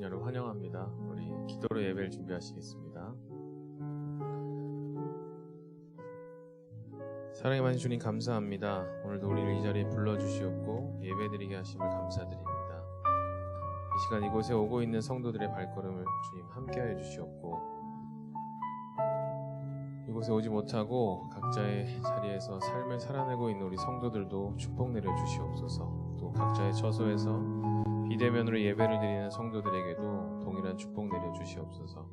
여러분 환영합니다. 우리 기도로 예배를 준비하시겠습니다. 사랑의 많은 주님 감사합니다. 오늘도 우리를 이 자리에 불러주시었고 예배드리게 하심을 감사드립니다. 이 시간 이곳에 오고 있는 성도들의 발걸음을 주님 함께하여 주시었고 이곳에 오지 못하고 각자의 자리에서 삶을 살아내고 있는 우리 성도들도 축복 내려 주시옵소서. 또 각자의 처소에서 비대면으로 예배를 드리는 성도들에게도 동일한 축복 내려 주시옵소서.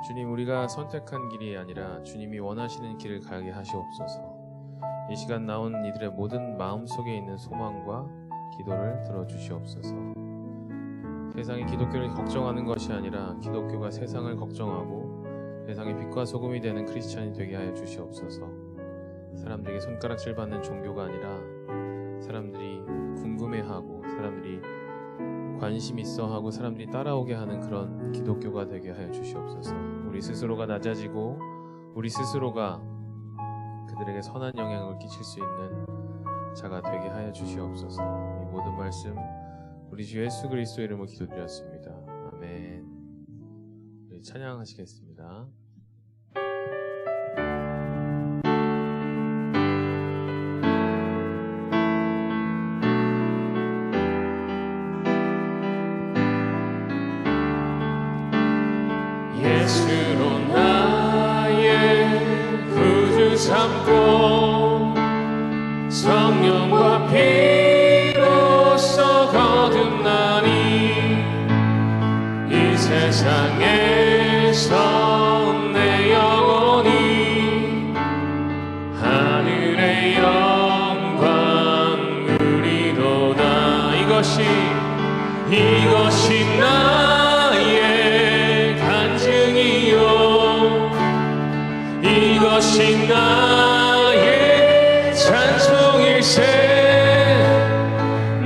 주님, 우리가 선택한 길이 아니라 주님이 원하시는 길을 가게 하시옵소서. 이 시간 나온 이들의 모든 마음속에 있는 소망과 기도를 들어주시옵소서. 세상이 기독교를 걱정하는 것이 아니라 기독교가 세상을 걱정하고 세상의 빛과 소금이 되는 크리스찬이 되게 하여 주시옵소서. 사람들에게 손가락질 받는 종교가 아니라 사람들이 궁금해하고 사람들이 관심 있어 하고 사람들이 따라오게 하는 그런 기독교가 되게 하여 주시옵소서. 우리 스스로가 낮아지고 우리 스스로가 그들에게 선한 영향을 끼칠 수 있는 자가 되게 하여 주시옵소서. 이 모든 말씀 우리 주 예수 그리스도 이름으로 기도드렸습니다. 아멘. 우리 찬양하시겠습니다. 예수로 나의 구주 삼고 성령과 피로써 거듭나니 이 세상에서 내 영혼이 하늘의 영광 누리로다. 이것이 나의 간증이요 이것이 나의 찬송일세.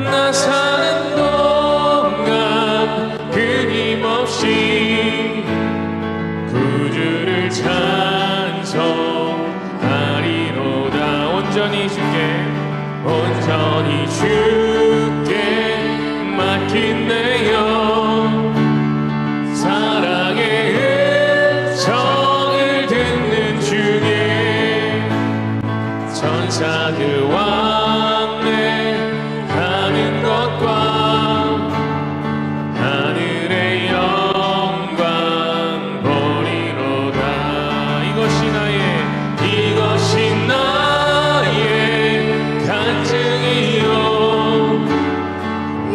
나 사는 동안 끊임없이 구주를 찬송하리로다. 온전히 주께 맡긴 내 영 사랑의 음성을 듣는 중에 천사들 왕래하는 것과 하늘의 영광 보리로다. 이것이 나의 간증이요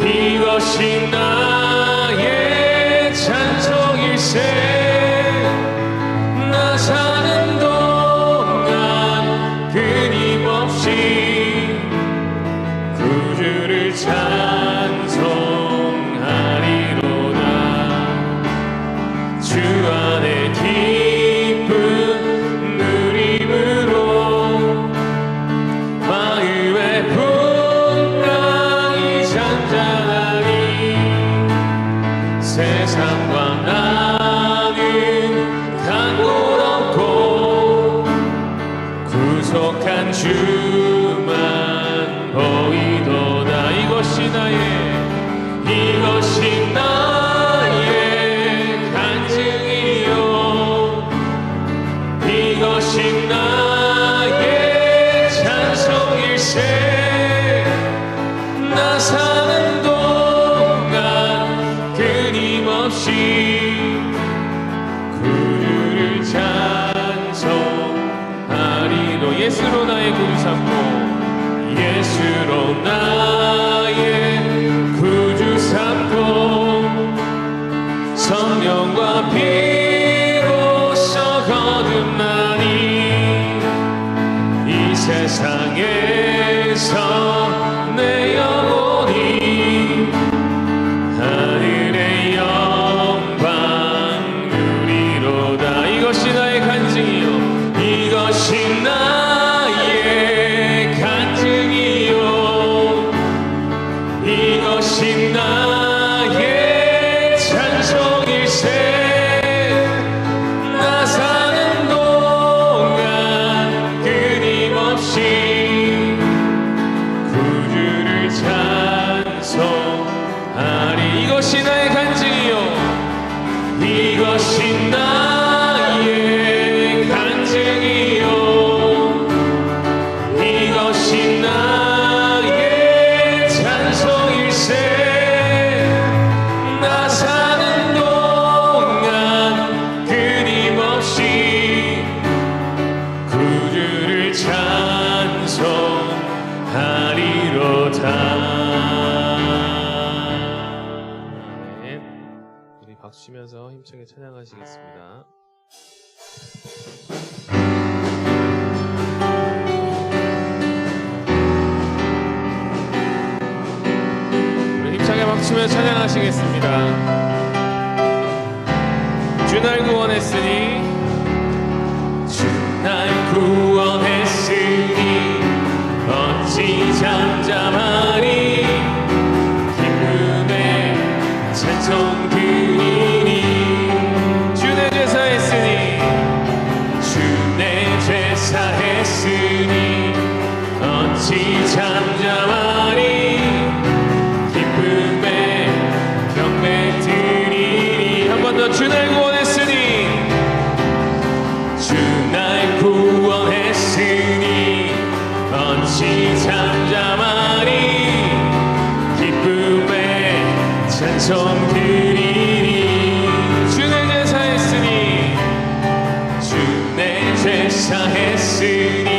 이것이 나의 찬송일세. 나 사는 동안 끊임없이 구주를 찬송하리로다. 주 안에 기쁨 누림으로 마음의 풍랑이 잔잔하니 세상과 나는 간곳 없고 구속한 주만 보이도다. 이것이 나의 간증이요 이것이 나의 찬송일세. 나 사는 동안 끊임없이 이것이 나의 간증이요 이것이 나의 간증이요 이것이 나의 찬송일세 나 사는 동안 끊임없이 구주를 찬송하리로다. 네. 우리 박수 치면서 힘차게 찬양하시겠습니다. 우리 힘차게 박수 치면서 찬양하시겠습니다. 주 날 구원했으니 주 날 구원했으니 어찌 잠잠하리 기쁨의 찬송 드리니 주 내 죄 사했으니 주 내 죄 사했으니 어찌 잠잠하리 기쁨의 경배 드리니 한 번 더 주 날 구원했으니 주 날 구원했으니 어찌 잠잠하리 기쁨의 찬송 드리니 주 내 죄 사했으니 주 내 죄 사했으니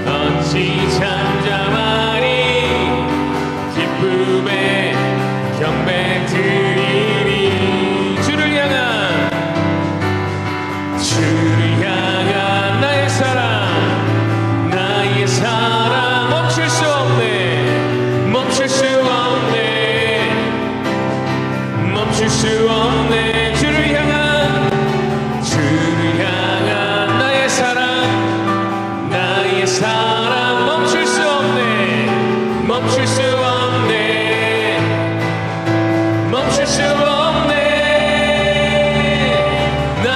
어찌 잠잠하리 기쁨의 경배 드리니 주를 향한 나의 사랑 멈출 수 없네 멈출 수 없네 멈출 수 없네 주를 향한 나의 사랑 멈출 수 없네 멈출 수 없네 멈출 수 없네 나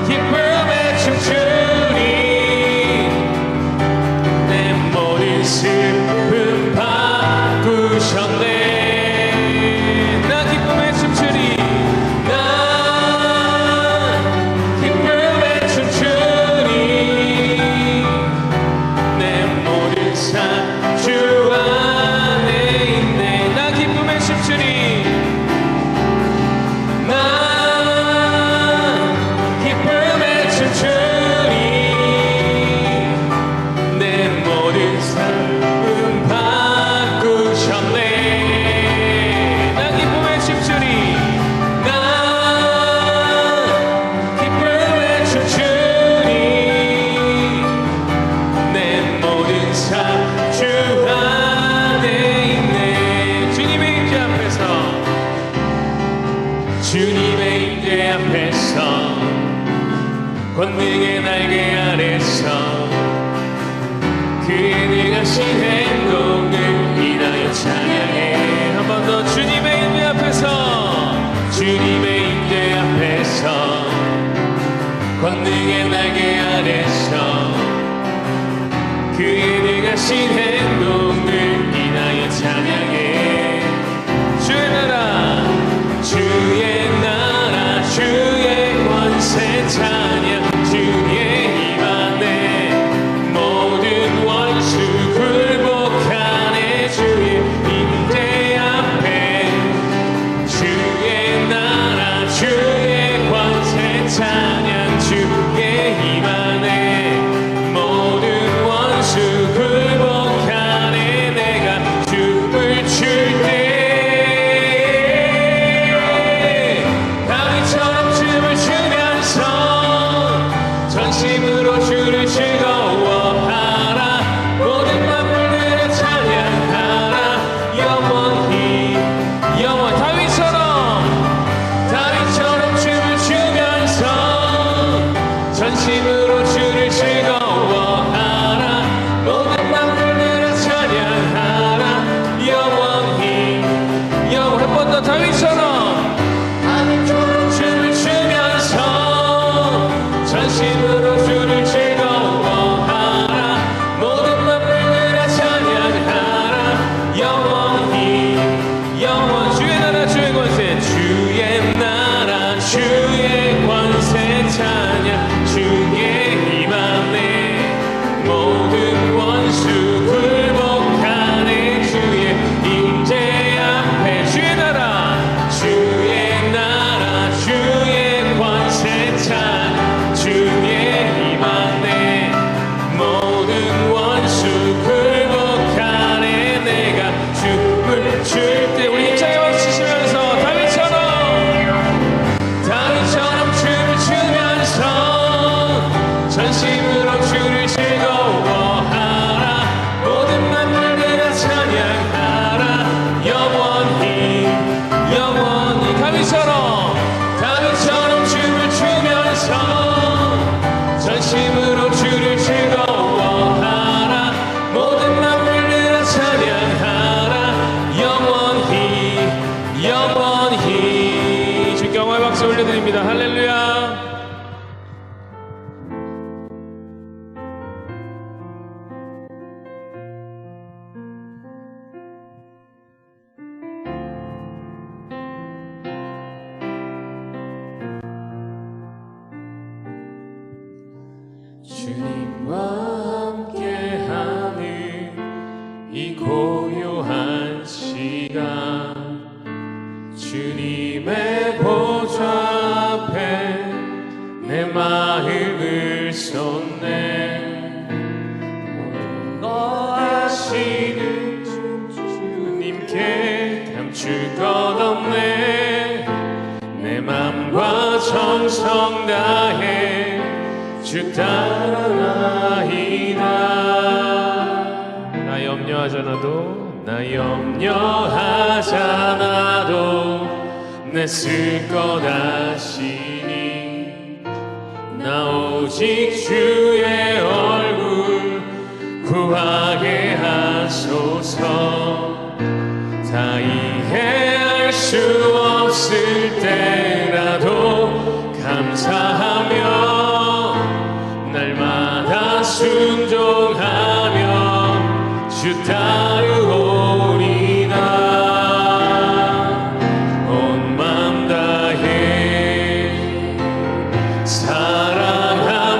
기쁨에 춤추리 내 모든 슬픔 바꾸셨네 나 기쁨에 춤추리 나 기쁨에 춤추리 내 모든 삶 주 안에 있네 나 기쁨에 춤추리 나 기쁨에 춤추리 내 모든 삶은 바꾸셨네 나 기쁨에 춤추리 나 기쁨에 춤추리 내 모든 삶 주 안에 있네 주님의 임재 앞에서 주님의 임재 앞에서 권능의 날개 아래서 그의 능하신 행동을 인하여 찬양해 한 번 더 주님의 임재 앞에서 주님의 임재 앞에서 권능의 날개 아래서 그의 능하신 행동을 인하여 찬양해 주의 나라 주의 권세 찬양 주의 힘 안에 모든 원수 굴복하네 주의 임재 앞에 주의 나라 주의 권세 찬양 주의 힘 안에 모든 원수 굴복하네 주님의 보좌 앞에 내 마음을 쏟네. 모든 거 아시는 주님께 감출 것 없네. 내 맘과 정성 다해 주 따라나이다. 나 염려하잖아도 내 쓸 것 아시니 나 오직 주의 얼굴 구하게 하소서. 다 이해할 수 없을 때라도 감사하며 날마다 순종하며 주 따르오리다. 온 맘 다해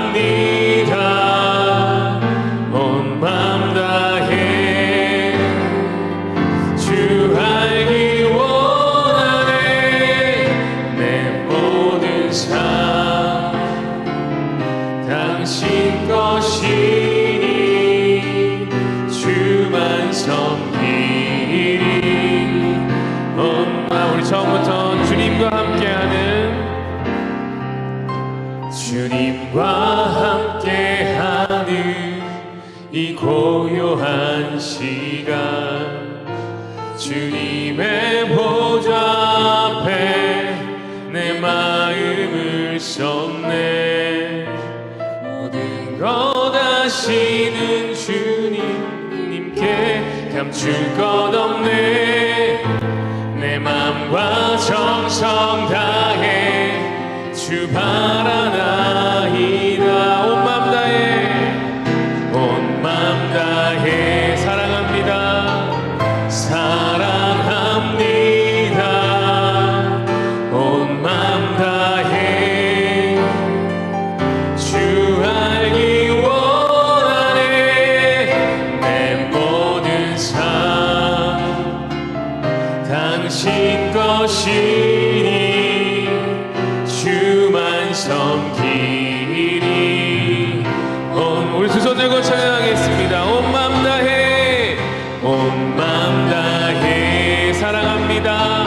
사랑합니다. 온 맘 다해 주 알기 원하네. 내 모든 삶 당신 것이니 주만 섬기리. 엄마 우리 처음부터 주님과 함께하는 이 고요한 시간 주님의 보좌 앞에 내 마음을 쏟네. 모든 것 아시는 주님께 감출 것 없네. 내 맘과 정성 다해 주 바라나이다. 온 맘 다해 사랑합니다. 사랑합니다. 온 맘 다해 주 알기 원하네. 내 모든 삶 당신 것이니 주만 섬기리. 우리 두 손 들고 찬양하겠습니다. 온 맘 다해 온 맘 다해 사랑합니다.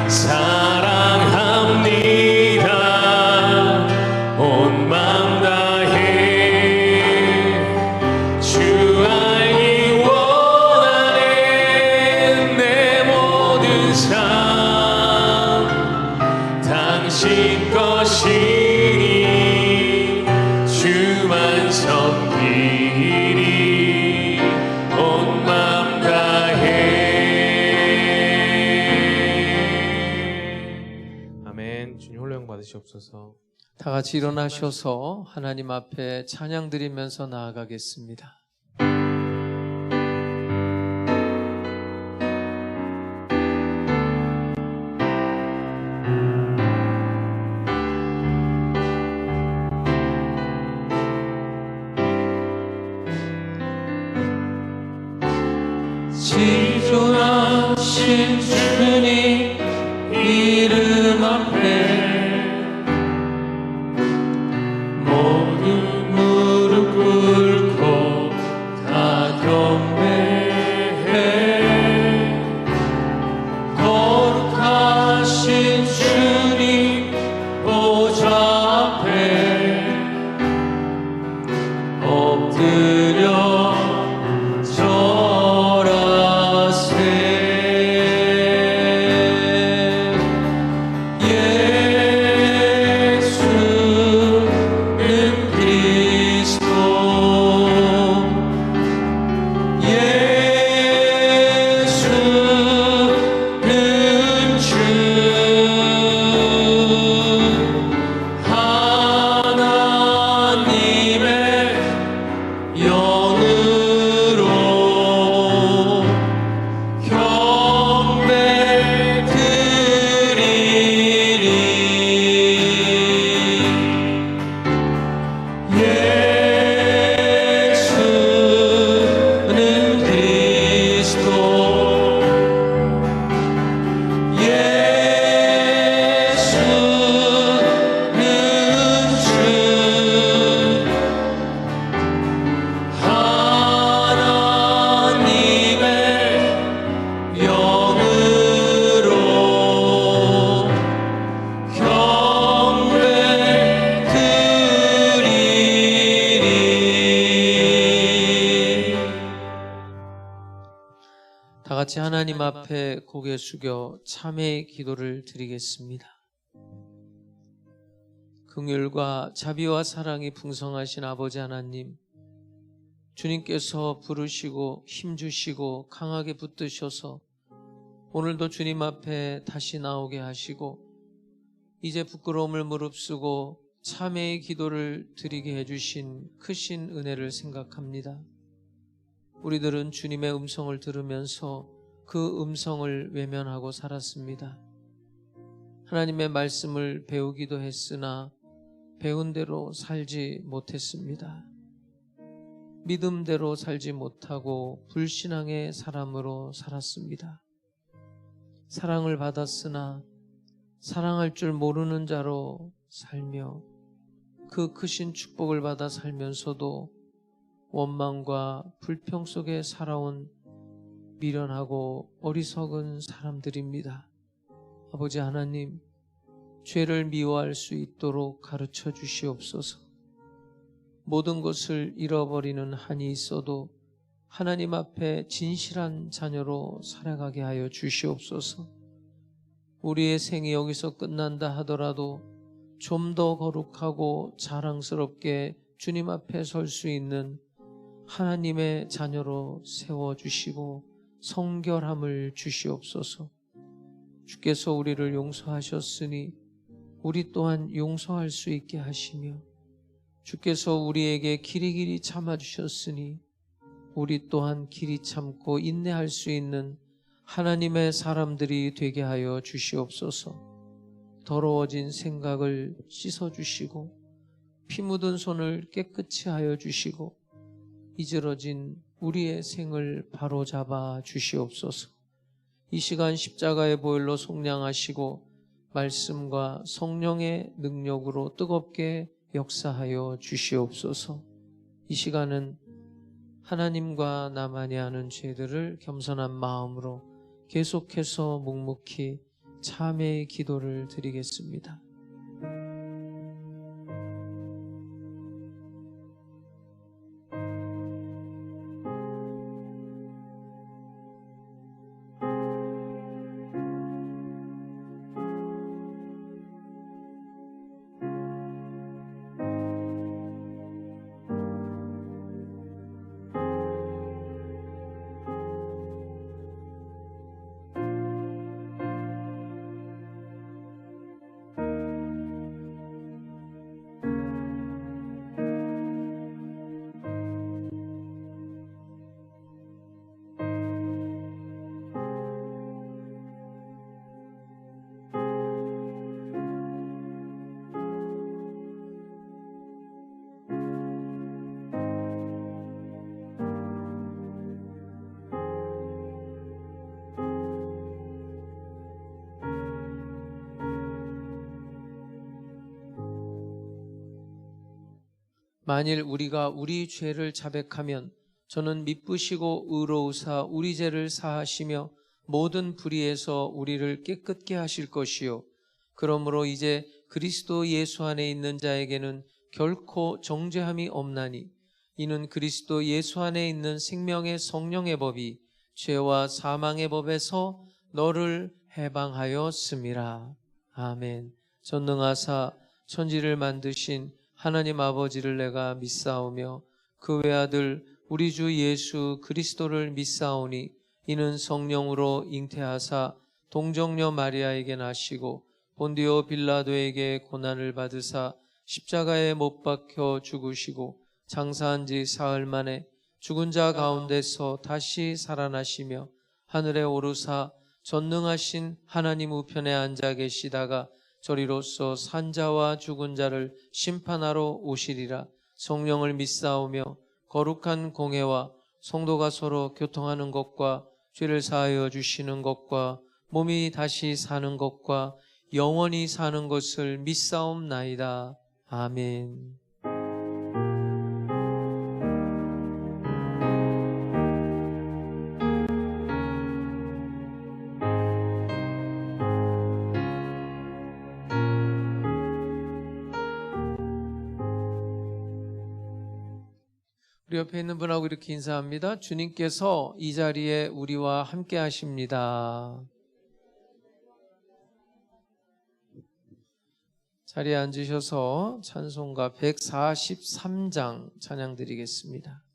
사랑합니다. 온 맘 다해 주 알기 원하네. 내 모든 삶 당신 것이니 주만 섬기리. 온 맘 다해. 아멘. 주님 홀로 영 받으시옵소서. 다 같이 일어나셔서 하나님 앞에 찬양 드리면서 나아가겠습니다. 지존하신 주님 이름 앞에 모든 무릎 꿇고 다 경배해. 거룩하신 주님 보좌 앞에 엎드려 절하세. 하나님 앞에 고개 숙여 참회의 기도를 드리겠습니다. 긍휼과 자비와 사랑이 풍성하신 아버지 하나님, 주님께서 부르시고 힘주시고 강하게 붙드셔서 오늘도 주님 앞에 다시 나오게 하시고 이제 부끄러움을 무릅쓰고 참회의 기도를 드리게 해주신 크신 은혜를 생각합니다. 우리들은 주님의 음성을 들으면서 그 음성을 외면하고 살았습니다. 하나님의 말씀을 배우기도 했으나 배운 대로 살지 못했습니다. 믿음대로 살지 못하고 불신앙의 사람으로 살았습니다. 사랑을 받았으나 사랑할 줄 모르는 자로 살며 그 크신 축복을 받아 살면서도 원망과 불평 속에 살아온 미련하고 어리석은 사람들입니다. 아버지 하나님, 죄를 미워할 수 있도록 가르쳐 주시옵소서. 모든 것을 잃어버리는 한이 있어도 하나님 앞에 진실한 자녀로 살아가게 하여 주시옵소서. 우리의 생이 여기서 끝난다 하더라도 좀 더 거룩하고 자랑스럽게 주님 앞에 설 수 있는 하나님의 자녀로 세워주시고 성결함을 주시옵소서. 주께서 우리를 용서하셨으니 우리 또한 용서할 수 있게 하시며 주께서 우리에게 길이길이 참아주셨으니 우리 또한 길이 참고 인내할 수 있는 하나님의 사람들이 되게 하여 주시옵소서. 더러워진 생각을 씻어주시고 피 묻은 손을 깨끗이 하여 주시고 이지러진 우리의 생을 바로잡아 주시옵소서. 이 시간 십자가의 보혈로 속량하시고 말씀과 성령의 능력으로 뜨겁게 역사하여 주시옵소서. 이 시간은 하나님과 나만이 아는 죄들을 겸손한 마음으로 계속해서 묵묵히 참회의 기도를 드리겠습니다. 만일 우리가 우리 죄를 자백하면 저는 미쁘시고 의로우사 우리 죄를 사하시며 모든 불의에서 우리를 깨끗게 하실 것이요 그러므로 이제 그리스도 예수 안에 있는 자에게는 결코 정죄함이 없나니 이는 그리스도 예수 안에 있는 생명의 성령의 법이 죄와 사망의 법에서 너를 해방하였음이라. 아멘. 전능하사 천지를 만드신 하나님 아버지를 내가 믿사오며 그 외아들 우리 주 예수 그리스도를 믿사오니 이는 성령으로 잉태하사 동정녀 마리아에게 나시고 본디오 빌라도에게 고난을 받으사 십자가에 못 박혀 죽으시고 장사한 지 사흘 만에 죽은 자 가운데서 다시 살아나시며 하늘에 오르사 전능하신 하나님 우편에 앉아 계시다가 저리로서 산자와 죽은 자를 심판하러 오시리라. 성령을 믿사오며 거룩한 공회와 성도가 서로 교통하는 것과 죄를 사하여 주시는 것과 몸이 다시 사는 것과 영원히 사는 것을 믿사옵나이다. 아멘. 우리 옆에 있는 분하고 이렇게 인사합니다. 주님께서 이 자리에 우리와 함께 하십니다. 자리에 앉으셔서 찬송가 143장 찬양 드리겠습니다.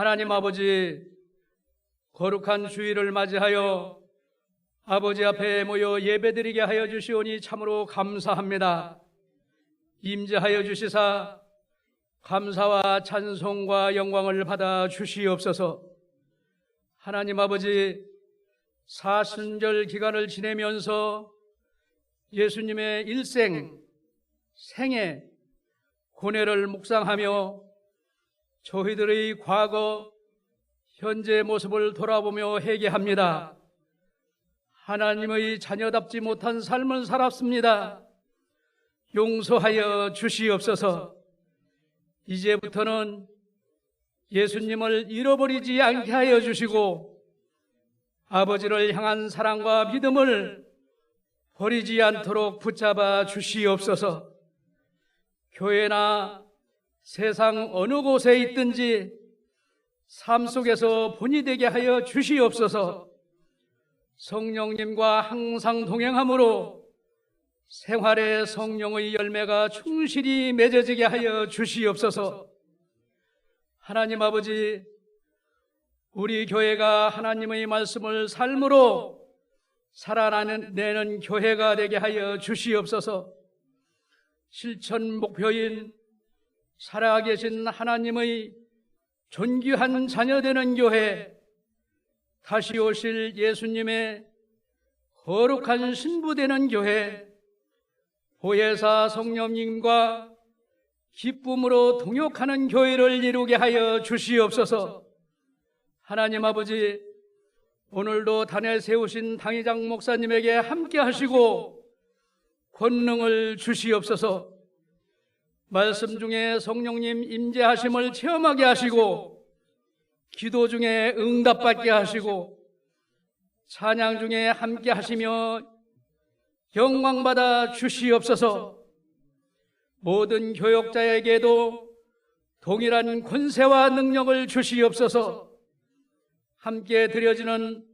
하나님 아버지, 거룩한 주일을 맞이하여 아버지 앞에 모여 예배드리게 하여 주시오니 참으로 감사합니다. 임재하여 주시사 감사와 찬송과 영광을 받아 주시옵소서. 하나님 아버지, 사순절 기간을 지내면서 예수님의 일생, 생애, 고뇌를 묵상하며 저희들의 과거, 현재 모습을 돌아보며 회개합니다. 하나님의 자녀답지 못한 삶을 살았습니다. 용서하여 주시옵소서. 이제부터는 예수님을 잃어버리지 않게 하여 주시고 아버지를 향한 사랑과 믿음을 버리지 않도록 붙잡아 주시옵소서. 교회나 세상 어느 곳에 있든지 삶 속에서 본이 되게 하여 주시옵소서. 성령님과 항상 동행함으로 생활의 성령의 열매가 충실히 맺어지게 하여 주시옵소서. 하나님 아버지, 우리 교회가 하나님의 말씀을 삶으로 살아내는 교회가 되게 하여 주시옵소서. 실천 목표인 살아계신 하나님의 존귀한 자녀되는 교회, 다시 오실 예수님의 거룩한 신부되는 교회, 보혜사 성령님과 기쁨으로 동역하는 교회를 이루게 하여 주시옵소서. 하나님 아버지, 오늘도 단에 세우신 당회장 목사님에게 함께 하시고 권능을 주시옵소서. 말씀 중에 성령님 임재하심을 체험하게 하시고, 기도 중에 응답받게 하시고, 찬양 중에 함께 하시며 영광받아 주시옵소서. 모든 교역자에게도 동일한 권세와 능력을 주시옵소서. 함께 드려지는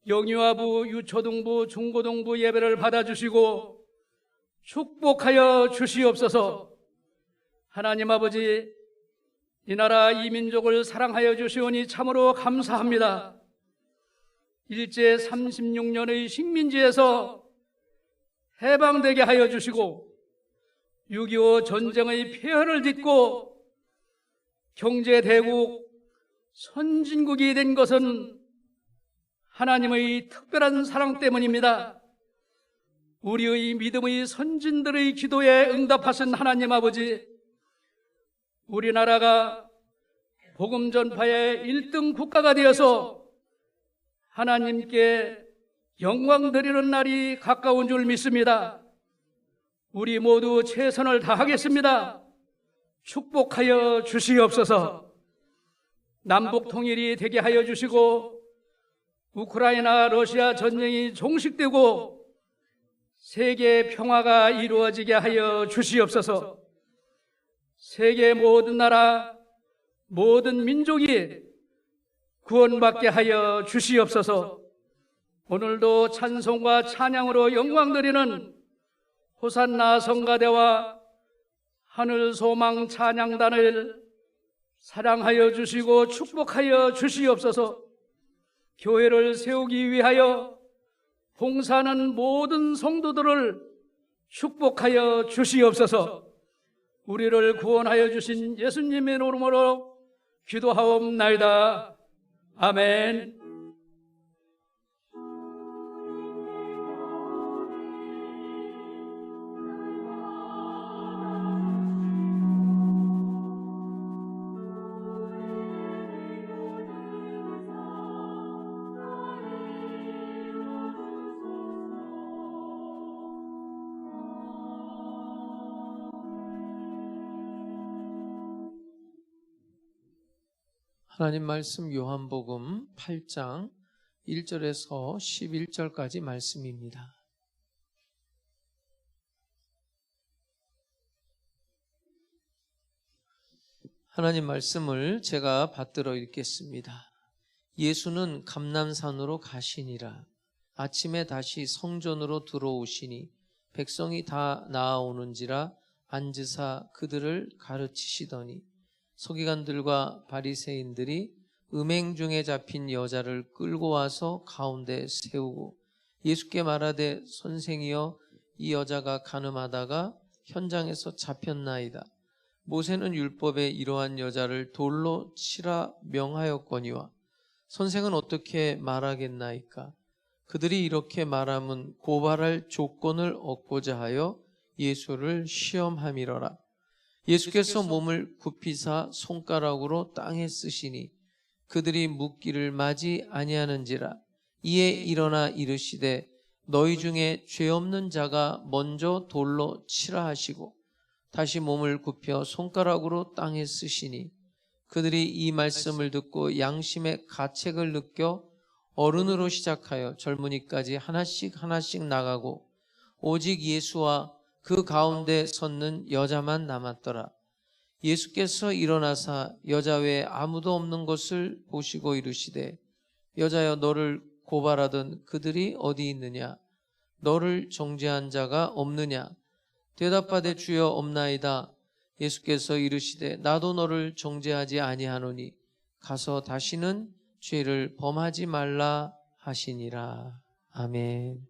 영유아부, 유초등부, 중고등부 예배를 받아주시고 축복하여 주시옵소서. 하나님 아버지, 이 나라 이 민족을 사랑하여 주시오니 참으로 감사합니다. 일제 36년의 식민지에서 해방되게 하여 주시고 6.25 전쟁의 폐허를 딛고 경제대국 선진국이 된 것은 하나님의 특별한 사랑 때문입니다. 우리의 믿음의 선진들의 기도에 응답하신 하나님 아버지, 우리나라가 복음 전파의 1등 국가가 되어서 하나님께 영광 드리는 날이 가까운 줄 믿습니다. 우리 모두 최선을 다하겠습니다. 축복하여 주시옵소서. 남북 통일이 되게 하여 주시고 우크라이나 러시아 전쟁이 종식되고 세계 평화가 이루어지게 하여 주시옵소서. 세계 모든 나라, 모든 민족이 구원받게 하여 주시옵소서. 오늘도 찬송과 찬양으로 영광드리는 호산나 성가대와 하늘소망 찬양단을 사랑하여 주시고 축복하여 주시옵소서. 교회를 세우기 위하여 봉사하는 모든 성도들을 축복하여 주시옵소서. 우리를 구원하여 주신 예수님의 이름으로 기도하옵나이다. 아멘. 하나님 말씀 요한복음 8장 1절에서 11절까지 말씀입니다. 하나님 말씀을 제가 받들어 읽겠습니다. 예수는 감람산으로 가시니라. 아침에 다시 성전으로 들어오시니 백성이 다 나아오는지라 앉으사 그들을 가르치시더니 서기관들과 바리새인들이 음행 중에 잡힌 여자를 끌고 와서 가운데 세우고 예수께 말하되 선생이여 이 여자가 간음하다가 현장에서 잡혔나이다. 모세는 율법에 이러한 여자를 돌로 치라 명하였거니와 선생은 어떻게 말하겠나이까? 그들이 이렇게 말함은 고발할 조건을 얻고자 하여 예수를 시험함이러라. 예수께서 몸을 굽히사 손가락으로 땅에 쓰시니 그들이 묻기를 마지 아니하는지라. 이에 일어나 이르시되 너희 중에 죄 없는 자가 먼저 돌로 치라 하시고 다시 몸을 굽혀 손가락으로 땅에 쓰시니 그들이 이 말씀을 듣고 양심의 가책을 느껴 어른으로 시작하여 젊은이까지 하나씩 하나씩 나가고 오직 예수와 그 가운데 섰는 여자만 남았더라. 예수께서 일어나사 여자 외에 아무도 없는 것을 보시고 이르시되 여자여 너를 고발하던 그들이 어디 있느냐? 너를 정죄한 자가 없느냐? 대답하되 주여 없나이다. 예수께서 이르시되 나도 너를 정죄하지 아니하노니 가서 다시는 죄를 범하지 말라 하시니라. 아멘.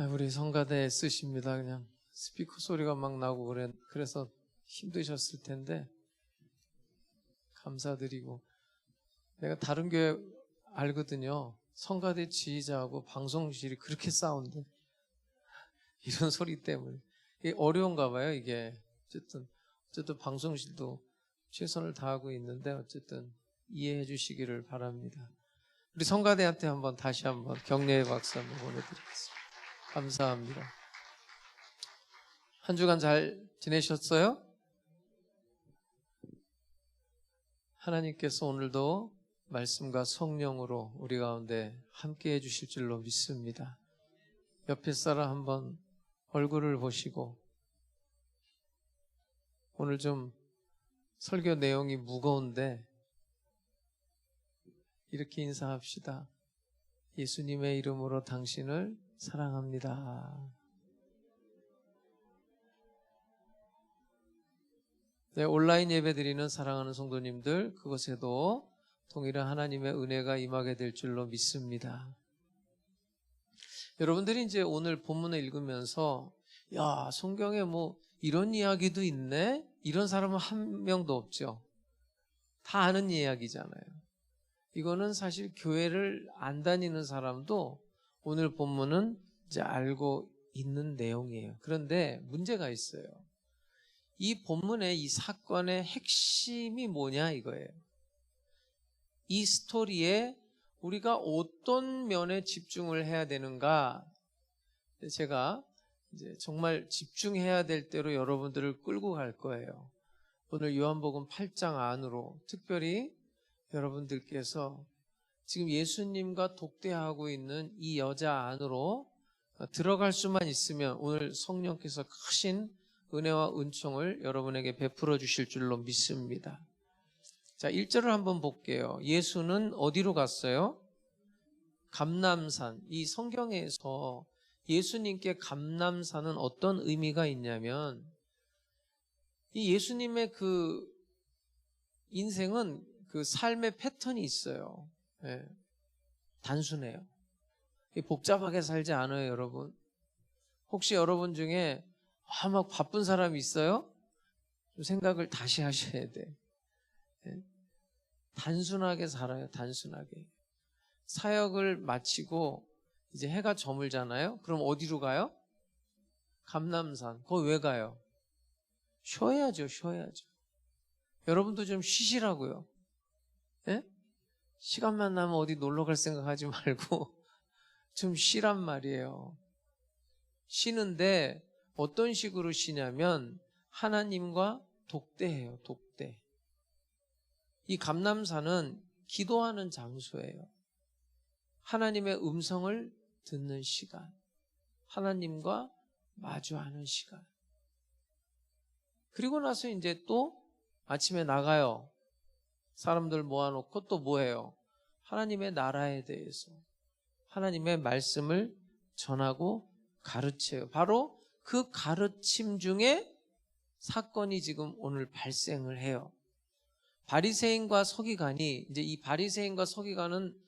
우리 성가대 애쓰십니다. 그냥 스피커 소리가 막 나고 그래서 힘드셨을 텐데 감사드리고, 내가 다른 교회 알거든요. 성가대 지휘자하고 방송실이 그렇게 싸운대. 이런 소리 때문에. 이게 어려운가 봐요, 이게. 어쨌든 방송실도 최선을 다하고 있는데 어쨌든 이해해 주시기를 바랍니다. 우리 성가대한테 다시 한번 격려의 박수 한번 보내드리겠습니다. 감사합니다. 한 주간 잘 지내셨어요? 하나님께서 오늘도 말씀과 성령으로 우리 가운데 함께 해주실 줄로 믿습니다. 옆에 사람 한번 얼굴을 보시고, 오늘 좀 설교 내용이 무거운데 이렇게 인사합시다. 예수님의 이름으로 당신을 사랑합니다. 네, 온라인 예배 드리는 사랑하는 성도님들, 그곳에도 동일한 하나님의 은혜가 임하게 될 줄로 믿습니다. 여러분들이 이제 오늘 본문을 읽으면서 야, 성경에 이런 이야기도 있네? 이런 사람은 한 명도 없죠. 다 아는 이야기잖아요. 이거는 사실 교회를 안 다니는 사람도 오늘 본문은 이제 알고 있는 내용이에요. 그런데 문제가 있어요. 이 본문의 이 사건의 핵심이 뭐냐 이거예요. 이 스토리에 우리가 어떤 면에 집중을 해야 되는가? 제가 이제 정말 집중해야 될 대로 여러분들을 끌고 갈 거예요. 오늘 요한복음 8장 안으로, 특별히 여러분들께서 지금 예수님과 독대하고 있는 이 여자 안으로 들어갈 수만 있으면 오늘 성령께서 크신 은혜와 은총을 여러분에게 베풀어 주실 줄로 믿습니다. 자, 1절을 한번 볼게요. 예수는 어디로 갔어요? 감람산. 이 성경에서 예수님께 감람산은 어떤 의미가 있냐면, 이 예수님의 그 인생은 그 삶의 패턴이 있어요. 네. 단순해요. 복잡하게 살지 않아요, 여러분. 혹시 여러분 중에 막 바쁜 사람이 있어요? 좀 생각을 다시 하셔야 돼. 네? 단순하게 살아요, 단순하게. 사역을 마치고 이제 해가 저물잖아요? 그럼 어디로 가요? 감람산. 거기 왜 가요? 쉬어야죠. 여러분도 좀 쉬시라고요. 네? 시간만 나면 어디 놀러 갈 생각하지 말고 좀 쉬란 말이에요. 쉬는데 어떤 식으로 쉬냐면 하나님과 독대해요. 독대. 이 감람산은 기도하는 장소예요. 하나님의 음성을 듣는 시간, 하나님과 마주하는 시간. 그리고 나서 이제 또 아침에 나가요. 사람들 모아놓고 또 뭐해요? 하나님의 나라에 대해서, 하나님의 말씀을 전하고 가르쳐요. 바로 그 가르침 중에 사건이 지금 오늘 발생을 해요. 바리새인과 서기관이, 이제 이 바리새인과 서기관은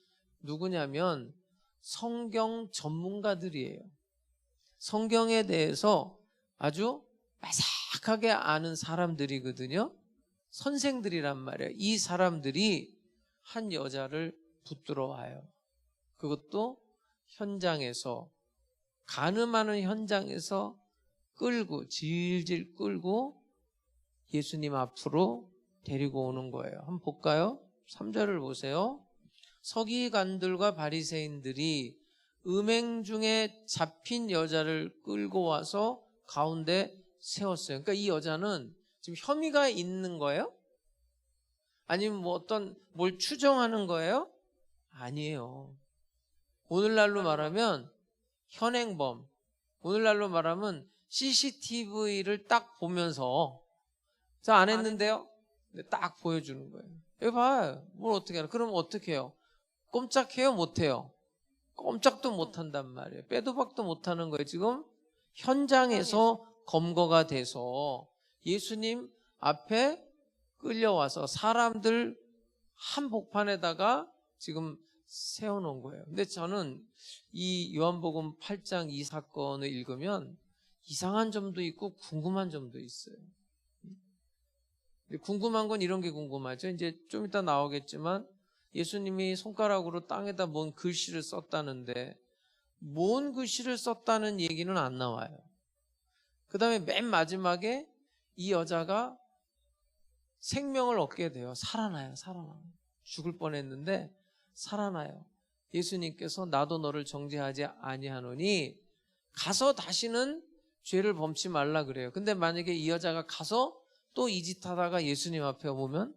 누구냐면 성경 전문가들이에요. 성경에 대해서 아주 빠삭하게 아는 사람들이거든요. 선생들이란 말이에요. 이 사람들이 한 여자를 붙들어 와요. 그것도 현장에서, 간음하는 현장에서 끌고, 질질 끌고 예수님 앞으로 데리고 오는 거예요. 한번 볼까요? 3절을 보세요. 서기관들과 바리새인들이 음행 중에 잡힌 여자를 끌고 와서 가운데 세웠어요. 그러니까 이 여자는 지금 혐의가 있는 거예요? 아니면 뭘 추정하는 거예요? 아니에요. 오늘날로 말하면 현행범, 오늘날로 말하면 CCTV를 딱 보면서 저 안 했는데요? 근데 딱 보여주는 거예요. 여기 봐요. 뭘 어떻게 하나? 그럼 어떻게 해요? 꼼짝해요? 못해요? 꼼짝도 못한단 말이에요. 빼도 박도 못하는 거예요. 지금 현장에서 검거가 돼서 예수님 앞에 끌려와서 사람들 한복판에다가 지금 세워놓은 거예요. 근데 저는 이 요한복음 8장 이 사건을 읽으면 이상한 점도 있고 궁금한 점도 있어요. 궁금한 건 이런 게 궁금하죠. 이제 좀 이따 나오겠지만 예수님이 손가락으로 땅에다 뭔 글씨를 썼다는데 뭔 글씨를 썼다는 얘기는 안 나와요. 그 다음에 맨 마지막에 이 여자가 생명을 얻게 돼요. 살아나요. 죽을 뻔했는데 살아나요. 예수님께서 나도 너를 정죄하지 아니하노니 가서 다시는 죄를 범치 말라 그래요. 근데 만약에 이 여자가 가서 또 이 짓 하다가 예수님 앞에 오면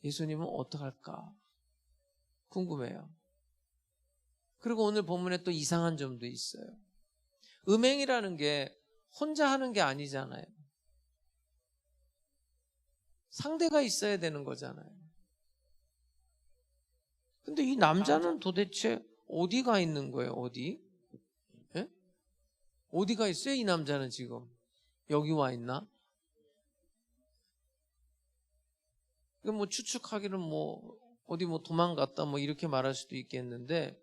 예수님은 어떡할까 궁금해요. 그리고 오늘 본문에 또 이상한 점도 있어요. 음행이라는 게 혼자 하는 게 아니잖아요. 상대가 있어야 되는 거잖아요. 근데 이 남자는 도대체 어디가 있는 거예요? 어디? 예? 어디가 있어요? 이 남자는 지금 여기 와 있나? 뭐 추측하기는 뭐 어디 뭐 도망갔다 뭐 이렇게 말할 수도 있겠는데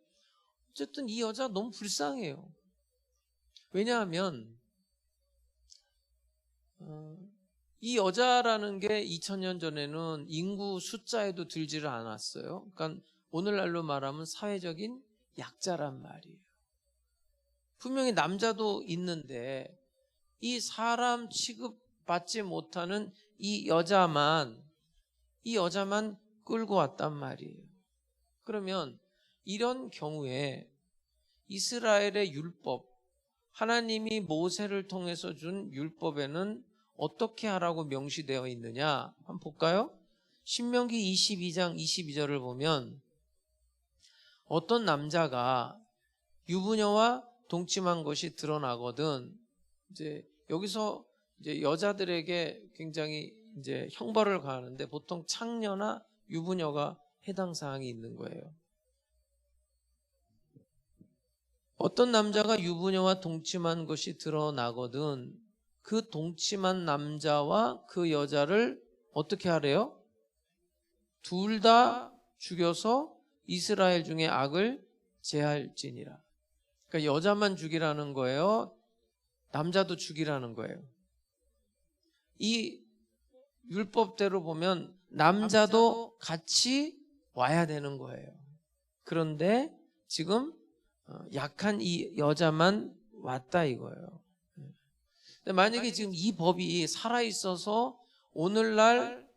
어쨌든 이 여자 너무 불쌍해요. 왜냐하면 이 여자라는 게 2000년 전에는 인구 숫자에도 들지를 않았어요. 그러니까 오늘날로 말하면 사회적인 약자란 말이에요. 분명히 남자도 있는데 이 사람 취급받지 못하는 이 여자만 끌고 왔단 말이에요. 그러면 이런 경우에 이스라엘의 율법, 하나님이 모세를 통해서 준 율법에는 어떻게 하라고 명시되어 있느냐 한번 볼까요? 신명기 22장 22절을 보면 어떤 남자가 유부녀와 동침한 것이 드러나거든 이제 여기서 이제 여자들에게 굉장히 이제 형벌을 가하는데 보통 창녀나 유부녀가 해당 사항이 있는 거예요. 어떤 남자가 유부녀와 동침한 것이 드러나거든 그 동침한 남자와 그 여자를 어떻게 하래요? 둘 다 죽여서 이스라엘 중에 악을 제할지니라. 그러니까 여자만 죽이라는 거예요? 남자도 죽이라는 거예요? 이 율법대로 보면 남자도 같이 와야 되는 거예요. 그런데 지금 약한 이 여자만 왔다 이거예요. 근데 만약에 지금 이 법이 살아있어서 오늘날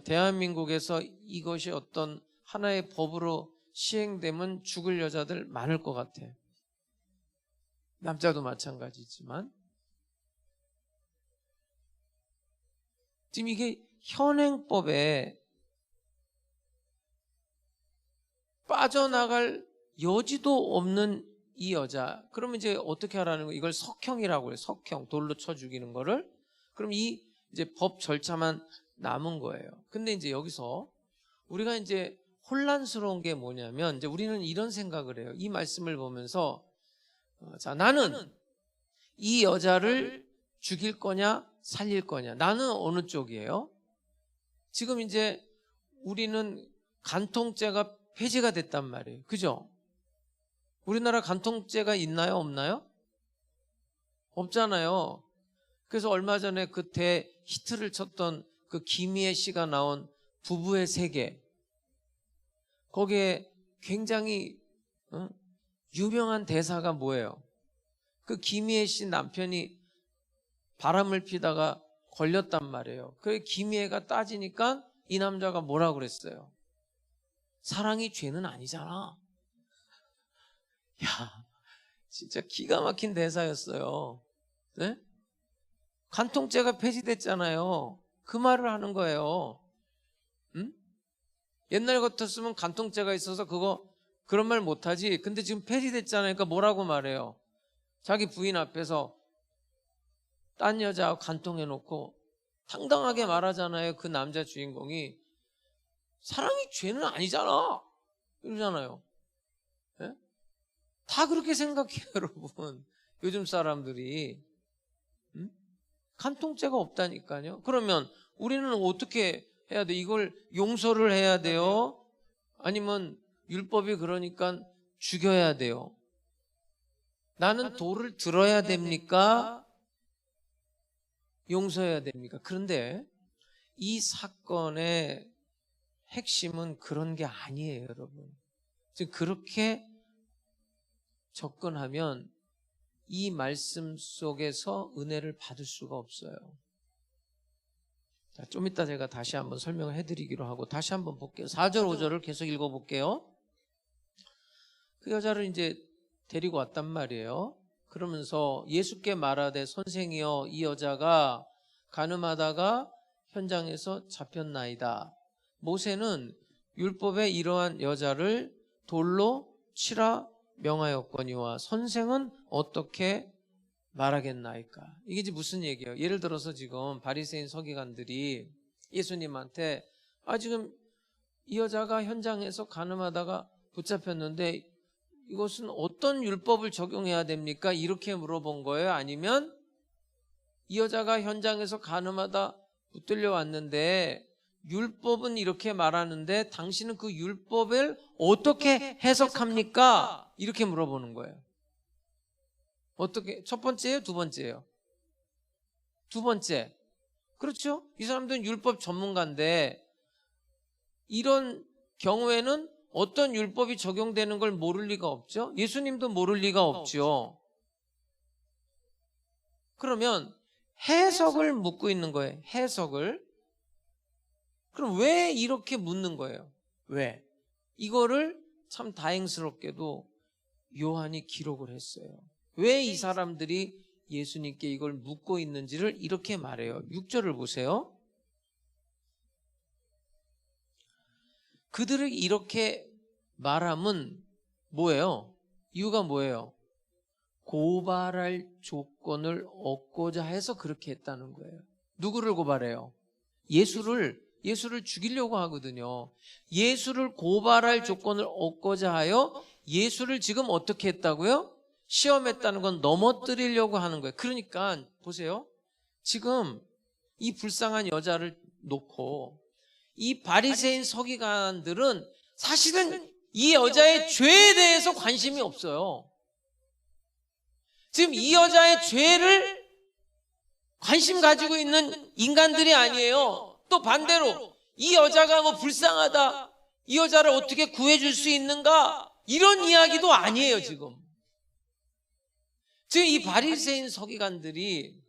대한민국에서 이것이 어떤 하나의 법으로 시행되면 죽을 여자들 많을 것 같아. 남자도 마찬가지지만 지금 이게 현행법에 빠져나갈 여지도 없는 이 여자. 그러면 이제 어떻게 하라는 거예요? 이걸 석형이라고 해요. 석형, 돌로 쳐 죽이는 거를. 그럼 이 이제 법 절차만 남은 거예요. 근데 이제 여기서 우리가 이제 혼란스러운 게 뭐냐면 이제 우리는 이런 생각을 해요. 이 말씀을 보면서 자, 나는 이 여자를 죽일 거냐 살릴 거냐. 나는 어느 쪽이에요? 지금 이제 우리는 간통죄가 폐지가 됐단 말이에요. 그죠? 우리나라 간통죄가 있나요? 없나요? 없잖아요. 그래서 얼마 전에 그때 히트를 쳤던 그 김희애 씨가 나온 부부의 세계 거기에 굉장히 유명한 대사가 뭐예요? 그 김희애 씨 남편이 바람을 피다가 걸렸단 말이에요. 그래 김희애가 따지니까 이 남자가 뭐라고 그랬어요? 사랑이 죄는 아니잖아. 야, 진짜 기가 막힌 대사였어요. 네? 간통죄가 폐지됐잖아요. 그 말을 하는 거예요. 응? 옛날 같았으면 간통죄가 있어서 그런 말 못하지. 근데 지금 폐지됐잖아요. 그러니까 뭐라고 말해요? 자기 부인 앞에서 딴 여자하고 간통해놓고 당당하게 말하잖아요. 그 남자 주인공이 사랑이 죄는 아니잖아 이러잖아요. 네? 다 그렇게 생각해요. 여러분 요즘 사람들이 간통죄가 없다니까요. 그러면 우리는 어떻게 해야 돼? 이걸 용서를 해야 돼요? 아니면 율법이 그러니까 죽여야 돼요? 나는 돌을 들어야 됩니까? 용서해야 됩니까? 그런데 이 사건의 핵심은 그런 게 아니에요, 여러분. 즉 그렇게 접근하면 이 말씀 속에서 은혜를 받을 수가 없어요. 자, 좀 이따 제가 다시 한번 설명을 해드리기로 하고 다시 한번 볼게요. 4절, 5절을 계속 읽어볼게요. 그 여자를 이제 데리고 왔단 말이에요. 그러면서 예수께 말하되 선생이여 이 여자가 간음하다가 현장에서 잡혔나이다. 모세는 율법에 이러한 여자를 돌로 치라 명하였거니와 선생은 어떻게 말하겠나이까? 이게 이제 무슨 얘기예요? 예를 들어서 지금 바리새인 서기관들이 예수님한테 지금 이 여자가 현장에서 간음하다가 붙잡혔는데 이것은 어떤 율법을 적용해야 됩니까? 이렇게 물어본 거예요? 아니면 이 여자가 현장에서 간음하다 붙들려 왔는데 율법은 이렇게 말하는데 당신은 그 율법을 어떻게 해석합니까? 이렇게 물어보는 거예요. 어떻게? 첫 번째예요? 두 번째예요? 두 번째. 그렇죠? 이 사람들은 율법 전문가인데 이런 경우에는 어떤 율법이 적용되는 걸 모를 리가 없죠? 예수님도 모를 리가 없죠. 그러면 해석을 묻고 있는 거예요. 해석을. 그럼 왜 이렇게 묻는 거예요? 왜? 이거를 참 다행스럽게도 요한이 기록을 했어요. 왜 이 사람들이 예수님께 이걸 묻고 있는지를 이렇게 말해요. 6절을 보세요. 그들을 이렇게 말함은 뭐예요? 이유가 뭐예요? 고발할 조건을 얻고자 해서 그렇게 했다는 거예요. 누구를 고발해요? 예수를 죽이려고 하거든요. 예수를 고발할 조건을 얻고자 하여 예수를 지금 어떻게 했다고요? 시험했다는 건 넘어뜨리려고 하는 거예요. 그러니까 보세요. 지금 이 불쌍한 여자를 놓고 이 바리새인 서기관들은 사실은 이 여자의 죄에 대해서 관심이 없어요. 지금 이 여자의 죄를 관심 가지고 있는 인간들이 아니에요. 또 반대로 이 여자가 뭐 불쌍하다, 이 여자를 어떻게 구해줄 수 있는가, 이런 이야기도 아니에요. 지금 이 바리새인 서기관들이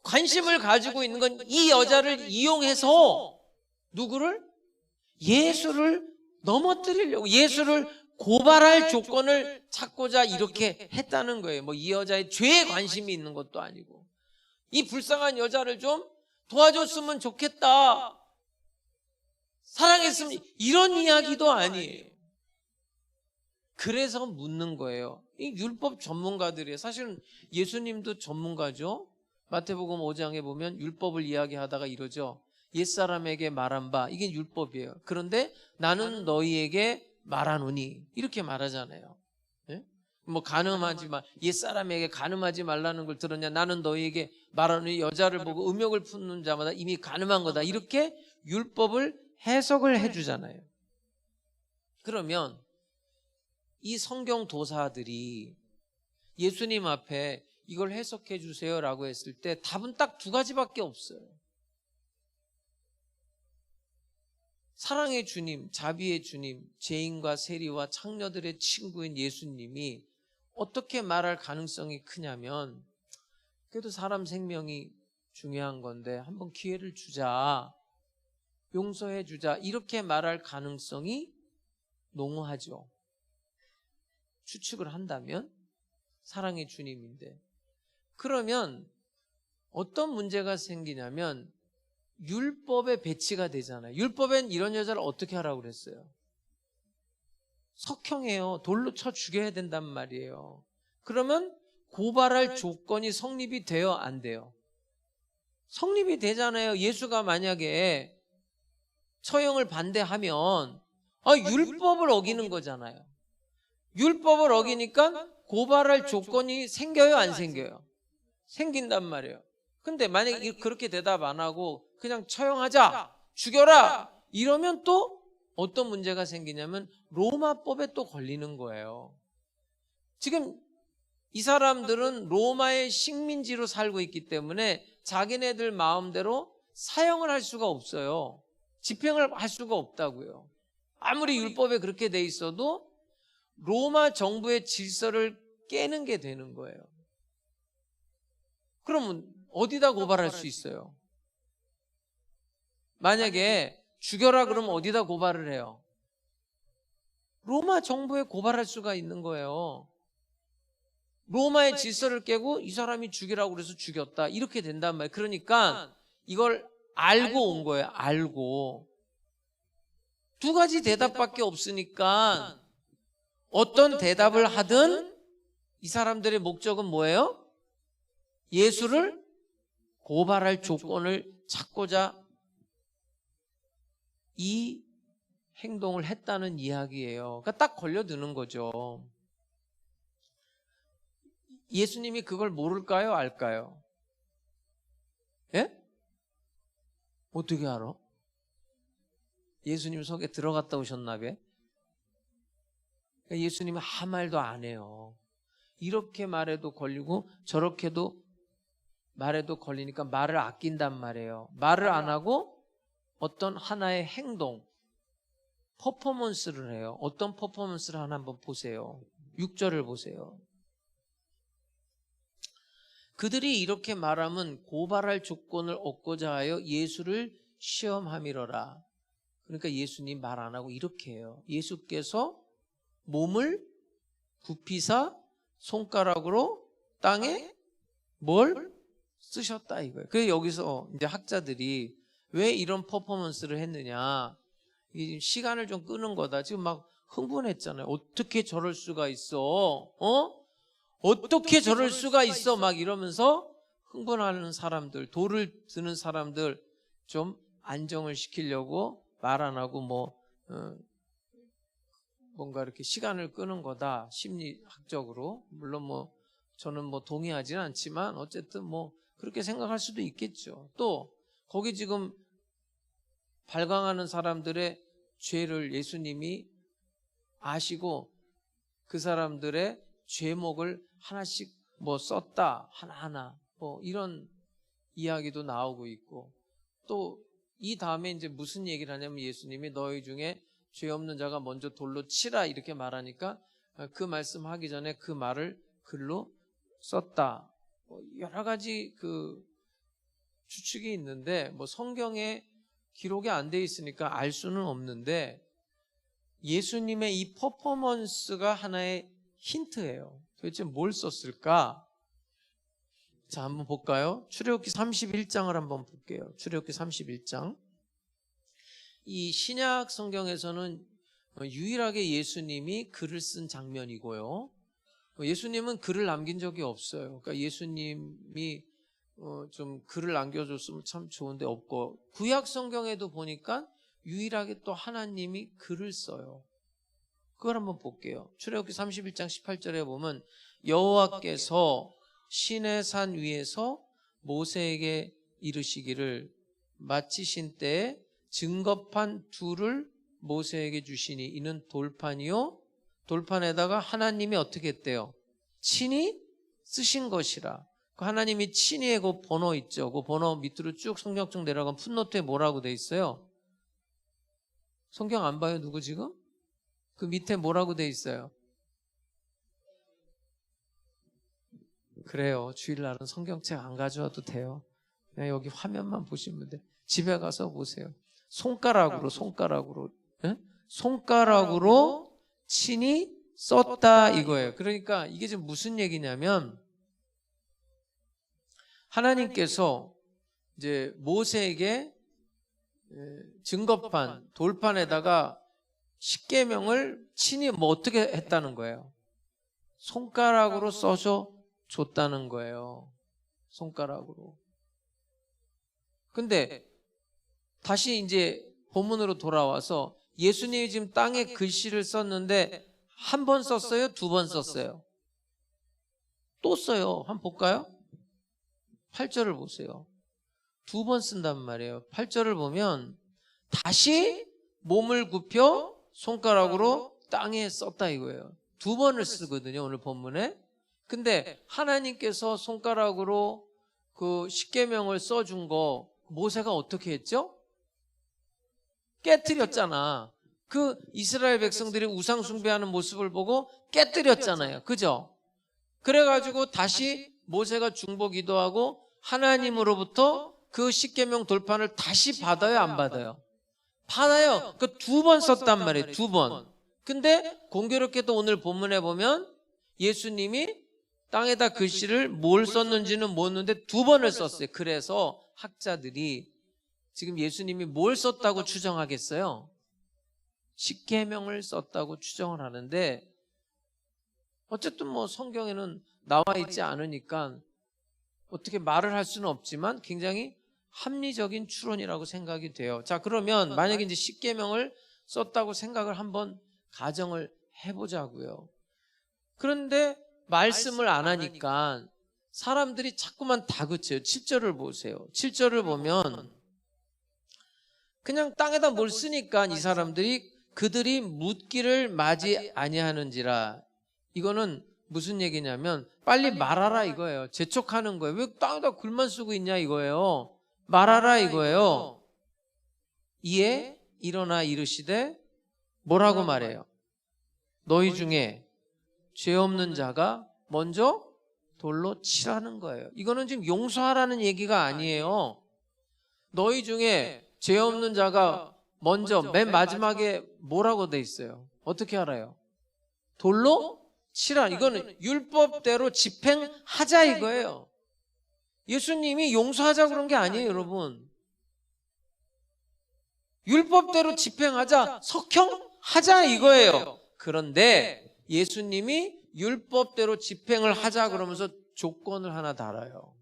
관심을 가지고 있는 건 이 여자를 이용해서 누구를? 예수를 넘어뜨리려고, 예수를 고발할 조건을 찾고자 이렇게 했다는 거예요. 뭐 이 여자의 죄에 관심이 있는 것도 아니고, 이 불쌍한 여자를 좀 도와줬으면 좋겠다, 사랑했으면, 이런 이야기도 아니에요. 그래서 묻는 거예요. 이 율법 전문가들이에요. 사실은 예수님도 전문가죠. 마태복음 5장에 보면 율법을 이야기하다가 이러죠. 옛사람에게 말한 바, 이게 율법이에요. 그런데 나는 너희에게 말하노니, 이렇게 말하잖아요. 네? 뭐 간음하지 마, 옛사람에게 간음하지 말라는 걸 들었냐? 나는 너희에게 말하노니 여자를 보고 음욕을 품는 자마다 이미 간음한 거다. 이렇게 율법을 해석을 해주잖아요. 그러면 이 성경 도사들이 예수님 앞에 이걸 해석해 주세요라고 했을 때 답은 딱 두 가지밖에 없어요. 사랑의 주님, 자비의 주님, 죄인과 세리와 창녀들의 친구인 예수님이 어떻게 말할 가능성이 크냐면, 그래도 사람 생명이 중요한 건데 한번 기회를 주자, 용서해 주자, 이렇게 말할 가능성이 농후하죠. 추측을 한다면 사랑의 주님인데, 그러면 어떤 문제가 생기냐면 율법에 배치가 되잖아요. 율법엔 이런 여자를 어떻게 하라고 그랬어요? 석형해요. 돌로 쳐 죽여야 된단 말이에요. 그러면 고발할 조건이 성립이 돼요, 안 돼요? 성립이 되잖아요. 예수가 만약에 처형을 반대하면 율법을 어기는 거잖아요. 율법을 어기니까 고발할 조건이 생겨요, 안 생겨요? 생긴단 말이에요. 근데 만약에 그렇게 대답 안 하고 그냥 처형하자, 죽여라, 이러면 또 어떤 문제가 생기냐면 로마법에 또 걸리는 거예요. 지금 이 사람들은 로마의 식민지로 살고 있기 때문에 자기네들 마음대로 사형을 할 수가 없어요. 집행을 할 수가 없다고요. 아무리 율법에 그렇게 돼 있어도 로마 정부의 질서를 깨는 게 되는 거예요. 그러면 어디다 고발할 수 있어요? 만약에 죽여라 그러면 어디다 고발을 해요? 로마 정부에 고발할 수가 있는 거예요. 로마의 질서를 깨고 이 사람이 죽이라고 그래서 죽였다. 이렇게 된단 말이에요. 그러니까 이걸 알고 온 거예요. 알고. 두 가지 대답밖에 없으니까 어떤 대답을 하든 이 사람들의 목적은 뭐예요? 예수를 고발할 조건을 찾고자 이 행동을 했다는 이야기예요. 그러니까 딱 걸려드는 거죠. 예수님이 그걸 모를까요? 알까요? 예? 어떻게 알아? 예수님 속에 들어갔다 오셨나 봐. 예수님은 아무 말도 안 해요. 이렇게 말해도 걸리고 저렇게도 말해도 걸리니까 말을 아낀단 말이에요. 말을 안 하고 어떤 하나의 행동, 퍼포먼스를 해요. 어떤 퍼포먼스를 하나 한번 보세요. 6절을 보세요. 그들이 이렇게 말하면 고발할 조건을 얻고자 하여 예수를 시험함이러라. 그러니까 예수님 말 안 하고 이렇게 해요. 예수께서 몸을 굽히사 손가락으로 땅에 뭘 쓰셨다 이거예요. 그래서 여기서 이제 학자들이 왜 이런 퍼포먼스를 했느냐, 이 시간을 좀 끄는 거다. 지금 막 흥분했잖아요. 어떻게 저럴 수가 있어? 어떻게 저럴 수가 있어? 막 이러면서 흥분하는 사람들, 돌을 드는 사람들 좀 안정을 시키려고 말 안 하고 뭔가 이렇게 시간을 끄는 거다. 심리학적으로. 물론 저는 동의하지는 않지만 어쨌든 그렇게 생각할 수도 있겠죠. 또 거기 지금 발광하는 사람들의 죄를 예수님이 아시고 그 사람들의 죄목을 하나씩 썼다. 하나하나. 이런 이야기도 나오고 있고, 또 이 다음에 이제 무슨 얘기를 하냐면 예수님이 너희 중에 죄 없는 자가 먼저 돌로 치라 이렇게 말하니까 그 말씀하기 전에 그 말을 글로 썼다. 여러 가지 그 추측이 있는데 성경에 기록이 안 돼 있으니까 알 수는 없는데 예수님의 이 퍼포먼스가 하나의 힌트예요. 도대체 뭘 썼을까? 자, 한번 볼까요? 출애굽기 31장을 한번 볼게요. 출애굽기 31장. 이 신약 성경에서는 유일하게 예수님이 글을 쓴 장면이고요. 예수님은 글을 남긴 적이 없어요. 그러니까 예수님이 좀 글을 남겨줬으면 참 좋은데 없고, 구약 성경에도 보니까 유일하게 또 하나님이 글을 써요. 그걸 한번 볼게요. 출애굽기 31장 18절에 보면 여호와께서 시내 산 위에서 모세에게 이르시기를 마치신 때에 증거판 둘을 모세에게 주시니 이는 돌판이요 돌판에다가 하나님이 어떻게 했대요? 친히 쓰신 것이라. 하나님이 친히의 그 번호 있죠. 그 번호 밑으로 쭉 성경책 내려가면 풋노트에 뭐라고 돼 있어요? 성경 안 봐요? 누구 지금? 그 밑에 뭐라고 돼 있어요? 그래요. 주일날은 성경책 안 가져와도 돼요. 그냥 여기 화면만 보시면 돼. 집에 가서 보세요. 손가락으로 네? 손가락으로 친히 썼다 이거예요. 그러니까 이게 지금 무슨 얘기냐면 하나님께서 이제 모세에게 증거판 돌판에다가 십계명을 친히 어떻게 했다는 거예요? 손가락으로 써서 줬다는 거예요. 손가락으로. 근데 다시 이제 본문으로 돌아와서 예수님이 지금 땅에 글씨를 썼는데 한 번 썼어요? 두 번 썼어요? 또 써요. 한번 볼까요? 8절을 보세요. 두 번 쓴단 말이에요. 8절을 보면 다시 몸을 굽혀 손가락으로 땅에 썼다 이거예요. 2번을 쓰거든요, 오늘 본문에. 근데 하나님께서 손가락으로 그 십계명을 써준 거 모세가 어떻게 했죠? 깨뜨렸잖아. 그 이스라엘 백성들이 우상 숭배하는 모습을 보고 깨뜨렸잖아요. 그죠? 그래가지고 다시 모세가 중보 기도하고 하나님으로부터 그 십계명 돌판을 다시 받아요, 안 받아요? 받아요. 그 2번 썼단 말이에요. 2번. 근데 공교롭게도 오늘 본문에 보면 예수님이 땅에다 글씨를 뭘 썼는지는 모르는데 2번을 썼어요. 그래서 학자들이 지금 예수님이 뭘 썼다고 추정하겠어요? 십계명을 썼다고 추정을 하는데, 어쨌든 뭐 성경에는 나와 있지 않으니까 어떻게 말을 할 수는 없지만 굉장히 합리적인 추론이라고 생각이 돼요. 자, 그러면 만약에 이제 십계명을 썼다고 생각을 한번 가정을 해보자고요. 그런데 말씀을 안 하니까 사람들이 자꾸만 다그쳐요. 7절을 보세요. 7절을 보면 그냥 땅에다 뭘 쓰니까 이 사람들이 그들이 묻기를 맞이 아니하는지라. 이거는 무슨 얘기냐면 빨리 말하라 이거예요. 재촉하는 거예요. 왜 땅에다 글만 쓰고 있냐 이거예요. 말하라 이거예요. 이에 일어나 이르시되 뭐라고 말해요? 너희 중에 죄 없는 자가 먼저 돌로 치라는 거예요. 이거는 지금 용서하라는 얘기가 아니에요. 너희 중에 죄 없는 자가 먼저 맨 마지막에 뭐라고 돼 있어요? 어떻게 알아요? 돌로 치라. 이거는 율법대로 집행하자 이거예요. 예수님이 용서하자 그런 게 아니에요, 여러분. 율법대로 집행하자, 석형하자 이거예요. 그런데 예수님이 율법대로 집행을 하자 그러면서 조건을 하나 달아요.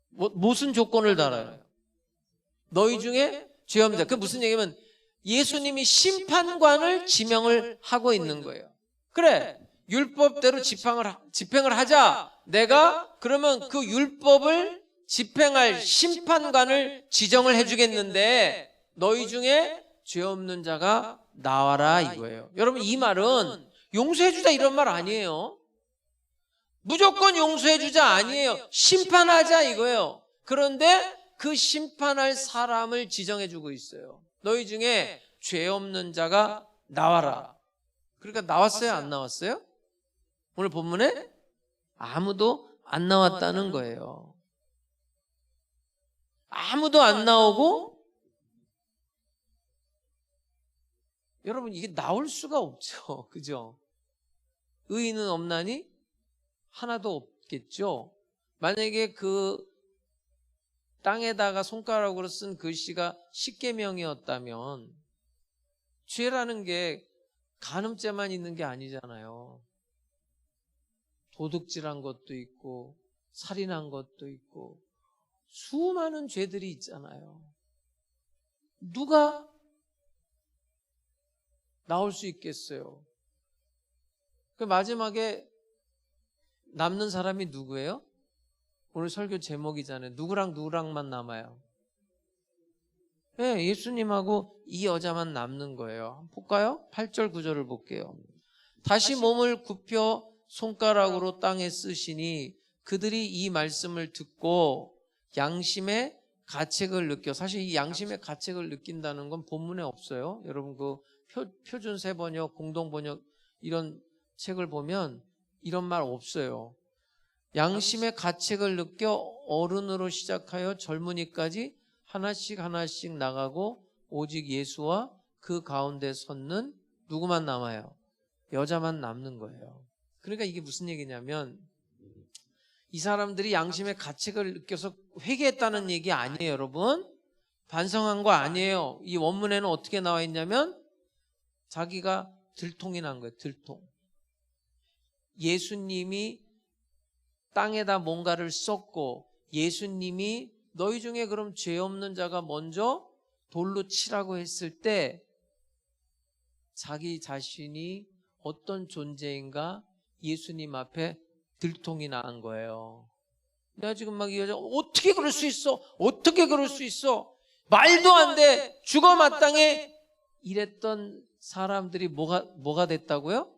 무슨 조건을 달아요? 너희 중에 죄 없는 자. 그게 무슨 얘기냐면 예수님이 심판관을 지명을 하고 있는 거예요. 그래, 율법대로 집행을 하자. 내가 그러면 그 율법을 집행할 심판관을 지정을 해주겠는데 너희 중에 죄 없는 자가 나와라 이거예요. 여러분, 이 말은 용서해주자 이런 말 아니에요. 무조건 용서해주자 아니에요. 심판하자 이거예요. 그런데 그 심판할 사람을 지정해주고 있어요. 너희 중에 죄 없는 자가 나와라. 그러니까 나왔어요, 안 나왔어요? 오늘 본문에 아무도 안 나왔다는 거예요. 아무도 안 나오고, 여러분 이게 나올 수가 없죠. 그죠? 의인은 없나니 하나도 없겠죠. 만약에 그 땅에다가 손가락으로 쓴 글씨가 십계명이었다면 죄라는 게 간음죄만 있는 게 아니잖아요. 도둑질한 것도 있고 살인한 것도 있고 수많은 죄들이 있잖아요. 누가 나올 수 있겠어요? 그 마지막에 남는 사람이 누구예요? 오늘 설교 제목이잖아요. 누구랑 누구랑만 남아요? 네, 예수님하고 이 여자만 남는 거예요. 한번 볼까요? 8절 9절을 볼게요. 다시 몸을 굽혀 손가락으로 땅에 쓰시니 그들이 이 말씀을 듣고 양심의 가책을 느껴. 사실 이 양심의 가책을 느낀다는 건 본문에 없어요. 여러분 그 표준 세번역, 공동번역 이런 책을 보면 이런 말 없어요. 양심의 가책을 느껴 어른으로 시작하여 젊은이까지 하나씩 하나씩 나가고 오직 예수와 그 가운데 섰는 누구만 남아요? 여자만 남는 거예요. 그러니까 이게 무슨 얘기냐면 이 사람들이 양심의 가책을 느껴서 회개했다는 얘기 아니에요, 여러분. 반성한 거 아니에요. 이 원문에는 어떻게 나와 있냐면 자기가 들통이 난 거예요. 들통. 예수님이 땅에다 뭔가를 썼고 예수님이 너희 중에 그럼 죄 없는 자가 먼저 돌로 치라고 했을 때 자기 자신이 어떤 존재인가 예수님 앞에 들통이 난 거예요. 내가 지금 막 이 여자 어떻게 그럴 수 있어? 어떻게 그럴 수 있어? 말도 안 돼. 죽어 마땅해. 이랬던 사람들이 뭐가 됐다고요?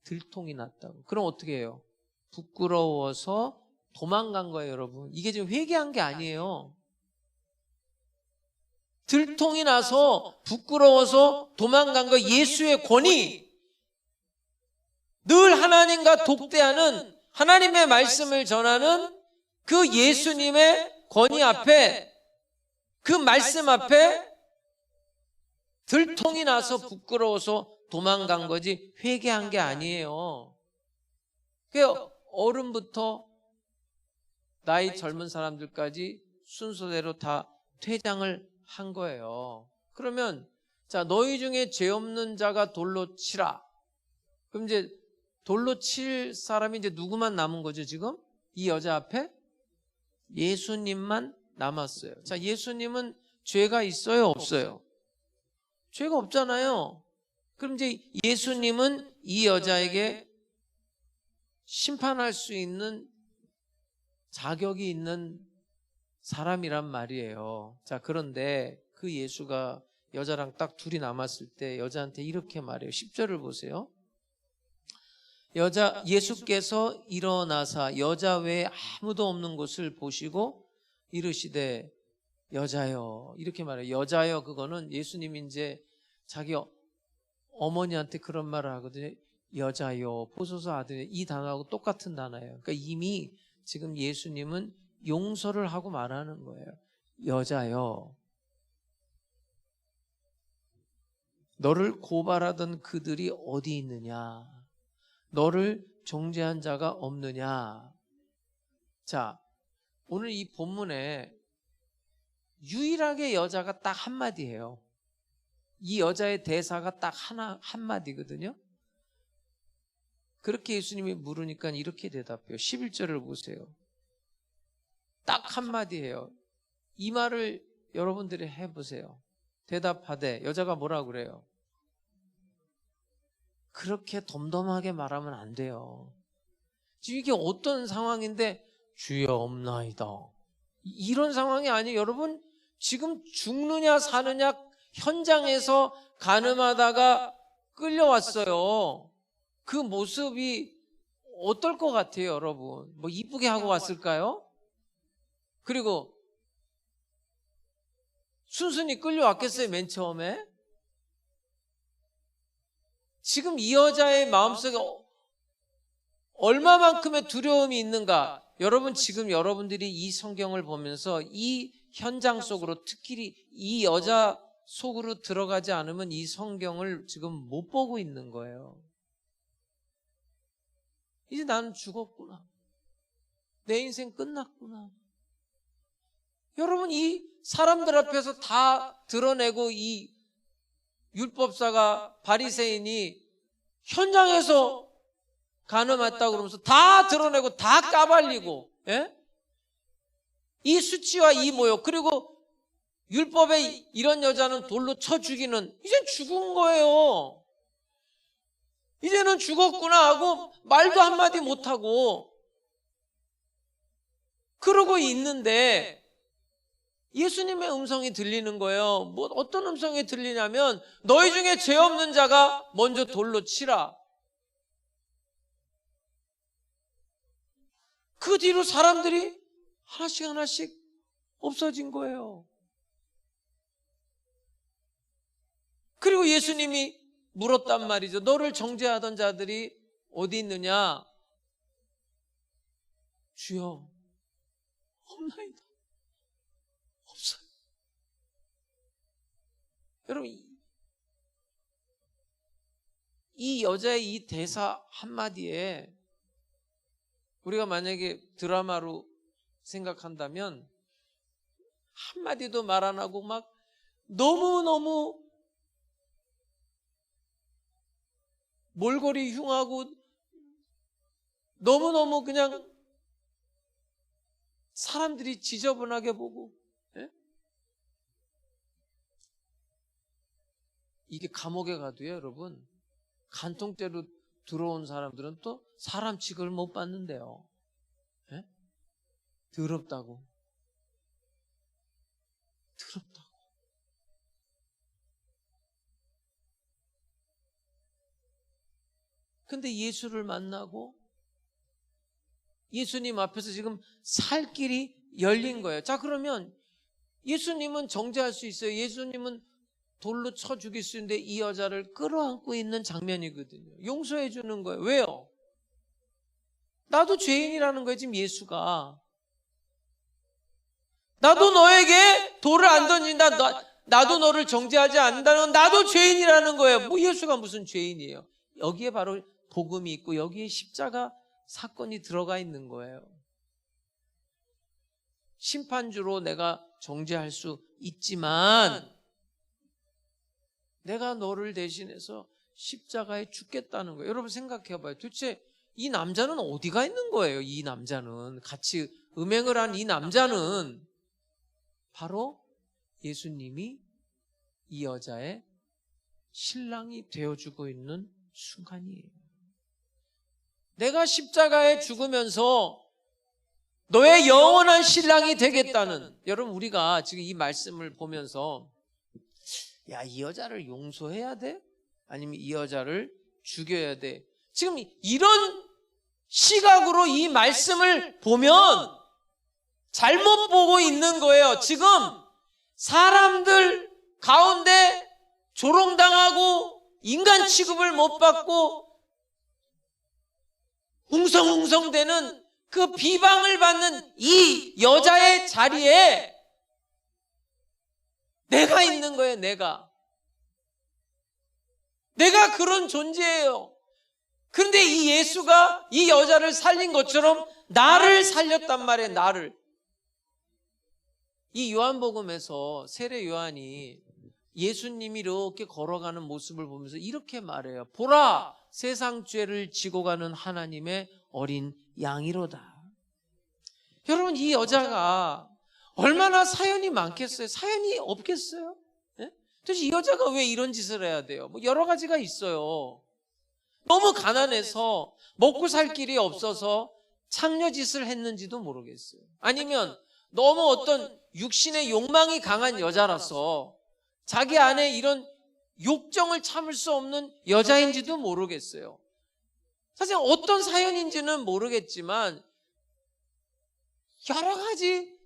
들통이 났다고. 그럼 어떻게 해요? 부끄러워서 도망간 거예요, 여러분. 이게 지금 회개한 게 아니에요. 들통이 나서 부끄러워서 도망간 거. 예수의 권위, 늘 하나님과 독대하는, 하나님의 말씀을 전하는 그 예수님의 권위 앞에, 그 말씀 앞에 들통이 나서 부끄러워서 도망간 거지 회개한 게 아니에요. 그 어른부터 나이 젊은 사람들까지 순서대로 다 퇴장을 한 거예요. 그러면 자, 너희 중에 죄 없는 자가 돌로 치라. 그럼 이제 돌로 칠 사람이 이제 누구만 남은 거죠, 지금? 이 여자 앞에? 예수님만 남았어요. 자, 예수님은 죄가 있어요, 없어요? 죄가 없잖아요. 그럼 이제 예수님은 이 여자에게 심판할 수 있는 자격이 있는 사람이란 말이에요. 자, 그런데 그 예수가 여자랑 딱 둘이 남았을 때 여자한테 이렇게 말해요. 10절을 보세요. 예수께서 일어나사 여자 외에 아무도 없는 곳을 보시고 이르시되 여자여, 이렇게 말해요. 여자여, 그거는 예수님이 이제 자기 어머니한테 그런 말을 하거든요. 여자여, 보소서 아들, 이 단어하고 똑같은 단어예요. 그러니까 이미 지금 예수님은 용서를 하고 말하는 거예요. 여자여, 너를 고발하던 그들이 어디 있느냐? 너를 정죄한 자가 없느냐? 자, 오늘 이 본문에 유일하게 여자가 딱 한마디예요. 이 여자의 대사가 딱 한마디거든요. 그렇게 예수님이 물으니까 이렇게 대답해요. 11절을 보세요. 딱 한마디예요. 이 말을 여러분들이 해보세요. 대답하되, 여자가 뭐라 그래요? 그렇게 덤덤하게 말하면 안 돼요. 지금 이게 어떤 상황인데 주여 없나이다, 이런 상황이 아니에요. 여러분, 지금 죽느냐 사느냐 현장에서 가늠하다가 끌려왔어요. 그 모습이 어떨 것 같아요, 여러분? 뭐 이쁘게 하고 왔을까요? 그리고 순순히 끌려왔겠어요, 맨 처음에? 지금 이 여자의 마음속에 얼마만큼의 두려움이 있는가? 여러분, 지금 여러분들이 이 성경을 보면서 이 현장 속으로, 특히 이 여자 속으로 들어가지 않으면 이 성경을 지금 못 보고 있는 거예요. 이제 나는 죽었구나. 내 인생 끝났구나. 여러분, 이 사람들 앞에서 다 드러내고 이 율법사가, 바리새인이 현장에서 가늠했다고 그러면서 다 드러내고 다 까발리고, 예? 이 수치와 이 모욕, 그리고 율법에 이런 여자는 돌로 쳐 죽이는, 이젠 죽은 거예요. 이제는 죽었구나 하고 말도 한마디 못하고 그러고 있는데 예수님의 음성이 들리는 거예요. 뭐 어떤 음성이 들리냐면, 너희 중에 죄 없는 자가 먼저 돌로 치라. 그 뒤로 사람들이 하나씩 하나씩 없어진 거예요. 그리고 예수님이 물었단 말이죠. 너를 정죄하던 자들이 어디 있느냐? 주여 없나이다. 없어요. 여러분, 이 여자의 이 대사 한마디에 우리가 만약에 드라마로 생각한다면 한마디도 말 안 하고 막 너무너무 몰골이 흉하고 너무너무 그냥 사람들이 지저분하게 보고, 예? 이게 감옥에 가도요, 여러분, 간통죄로 들어온 사람들은 또 사람 취급을 못 받는데요. 예? 더럽다고. 더럽다고. 근데 예수를 만나고 예수님 앞에서 지금 살 길이 열린 거예요. 자, 그러면 예수님은 정죄할 수 있어요. 예수님은 돌로 쳐 죽일 수 있는데 이 여자를 끌어안고 있는 장면이거든요. 용서해 주는 거예요. 왜요? 나도 죄인이라는 거예요. 지금 예수가. 나도 너에게 돌을 안 던진다. 나도 너를 정죄하지 않는다는 나도 죄인이라는 거예요. 뭐 예수가 무슨 죄인이에요? 여기에 바로 복음이 있고 여기에 십자가 사건이 들어가 있는 거예요. 심판주로 내가 정죄할 수 있지만 내가 너를 대신해서 십자가에 죽겠다는 거예요. 여러분 생각해 봐요. 도대체 이 남자는 어디가 있는 거예요? 이 남자는 같이 음행을 한 이 남자는 바로 예수님이 이 여자의 신랑이 되어주고 있는 순간이에요. 내가 십자가에 죽으면서 너의 영원한 신랑이 되겠다는, 여러분 우리가 지금 이 말씀을 보면서 야, 이 여자를 용서해야 돼? 아니면 이 여자를 죽여야 돼? 지금 이런 시각으로 이 말씀을 보면 잘못 보고 있는 거예요. 지금 사람들 가운데 조롱당하고 인간 취급을 못 받고 웅성웅성대는 그 비방을 받는 이 여자의 자리에 내가 있는 거예요. 내가 그런 존재예요. 그런데 이 예수가 이 여자를 살린 것처럼 나를 살렸단 말이에요. 나를. 이 요한복음에서 세례 요한이 예수님이 이렇게 걸어가는 모습을 보면서 이렇게 말해요. 보라, 세상 죄를 지고 가는 하나님의 어린 양이로다. 여러분, 이 여자가 얼마나 사연이 많겠어요? 사연이 없겠어요? 예? 도대체 이 여자가 왜 이런 짓을 해야 돼요? 뭐 여러 가지가 있어요. 너무 가난해서 먹고 살 길이 없어서 창녀짓을 했는지도 모르겠어요. 아니면 너무 어떤 육신의 욕망이 강한 여자라서 자기 안에 이런 욕정을 참을 수 없는 여자인지도 모르겠어요. 사실 어떤 사연인지는 모르겠지만 여러 가지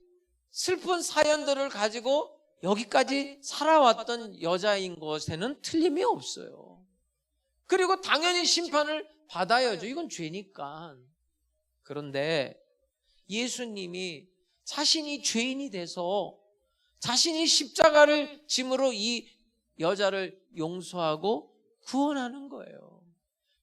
슬픈 사연들을 가지고 여기까지 살아왔던 여자인 것에는 틀림이 없어요. 그리고 당연히 심판을 받아야죠. 이건 죄니까. 그런데 예수님이 자신이 죄인이 돼서 자신이 십자가를 짐으로 이 여자를 용서하고 구원하는 거예요.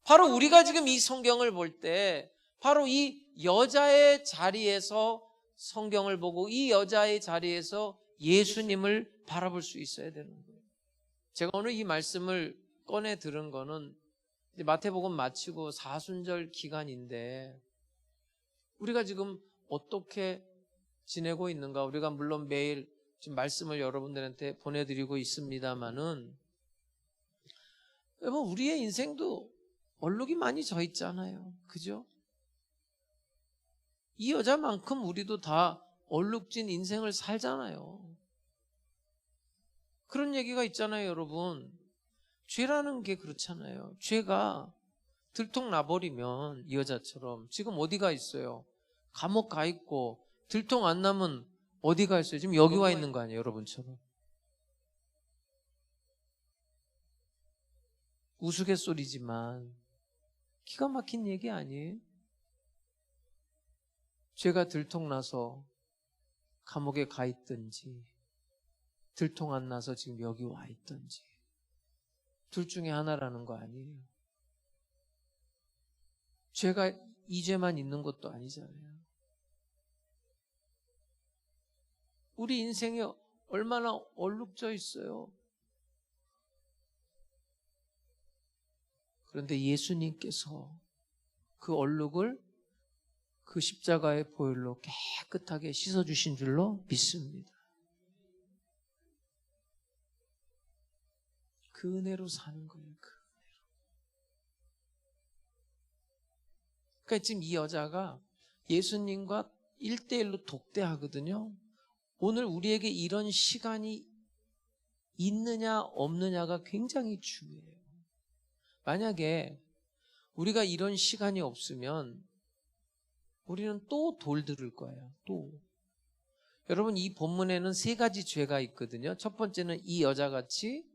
바로 우리가 지금 이 성경을 볼 때 바로 이 여자의 자리에서 성경을 보고 이 여자의 자리에서 예수님을 바라볼 수 있어야 되는 거예요. 제가 오늘 이 말씀을 꺼내 들은 거는 이제 마태복음 마치고 사순절 기간인데 우리가 지금 어떻게 지내고 있는가? 우리가 물론 매일 지금 말씀을 여러분들한테 보내드리고 있습니다만은 여러분 우리의 인생도 얼룩이 많이 져 있잖아요. 그죠? 이 여자만큼 우리도 다 얼룩진 인생을 살잖아요. 그런 얘기가 있잖아요, 여러분. 죄라는 게 그렇잖아요. 죄가 들통나버리면 이 여자처럼 지금 어디가 있어요? 감옥 가 있고 들통 안 나면 어디 가 있어요? 지금 여기 와 있는 거 아니에요, 여러분처럼. 우스갯소리지만 기가 막힌 얘기 아니에요? 죄가 들통나서 감옥에 가 있든지 들통 안 나서 지금 여기 와 있든지 둘 중에 하나라는 거 아니에요. 죄가 이 죄만 있는 것도 아니잖아요. 우리 인생에 얼마나 얼룩져 있어요. 그런데 예수님께서 그 얼룩을 그 십자가의 보혈로 깨끗하게 씻어주신 줄로 믿습니다. 그 은혜로 사는 거예요. 그 은혜로. 그러니까 지금 이 여자가 예수님과 1대1로 독대하거든요. 오늘 우리에게 이런 시간이 있느냐 없느냐가 굉장히 중요해요. 만약에 우리가 이런 시간이 없으면 우리는 또 돌 들을 거예요. 또. 여러분, 이 본문에는 3가지 죄가 있거든요. 첫 번째는 이 여자같이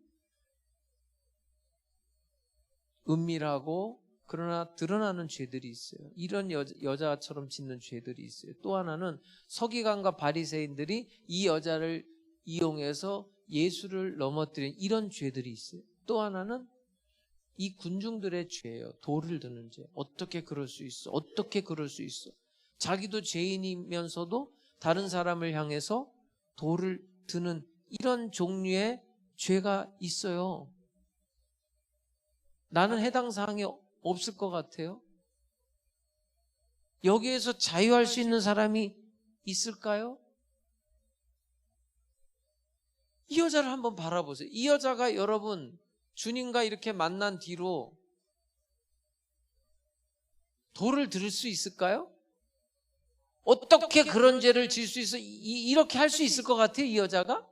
은밀하고 그러나 드러나는 죄들이 있어요. 이런 여자처럼 짓는 죄들이 있어요. 또 하나는 서기관과 바리새인들이 이 여자를 이용해서 예수를 넘어뜨린 이런 죄들이 있어요. 또 하나는 이 군중들의 죄예요. 돌을 드는 죄. 어떻게 그럴 수 있어? 어떻게 그럴 수 있어? 자기도 죄인이면서도 다른 사람을 향해서 돌을 드는 이런 종류의 죄가 있어요. 나는 해당 사항이 없을 것 같아요. 여기에서 자유할 수 있는 사람이 있을까요? 이 여자를 한번 바라보세요. 이 여자가 여러분 주님과 이렇게 만난 뒤로 돌을 들을 수 있을까요? 어떻게 그런 죄를 질 수 있어? 이렇게 할 수 있을 것 같아요, 이 여자가?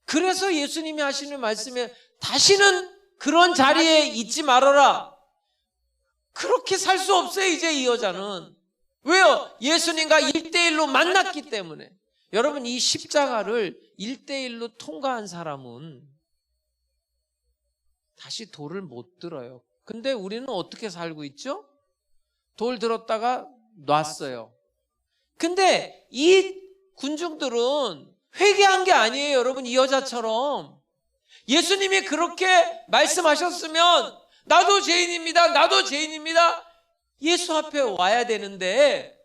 그래서 예수님이 하시는 말씀에 다시는 그런 자리에 있지 말아라. 그렇게 살 수 없어요, 이제 이 여자는. 왜요? 예수님과 1대1로 만났기 때문에. 여러분, 이 십자가를 1대1로 통과한 사람은 다시 돌을 못 들어요. 근데 우리는 어떻게 살고 있죠? 돌 들었다가 놨어요. 근데 이 군중들은 회개한 게 아니에요, 여러분. 이 여자처럼 예수님이 그렇게 말씀하셨으면 나도 죄인입니다, 나도 죄인입니다, 예수 앞에 와야 되는데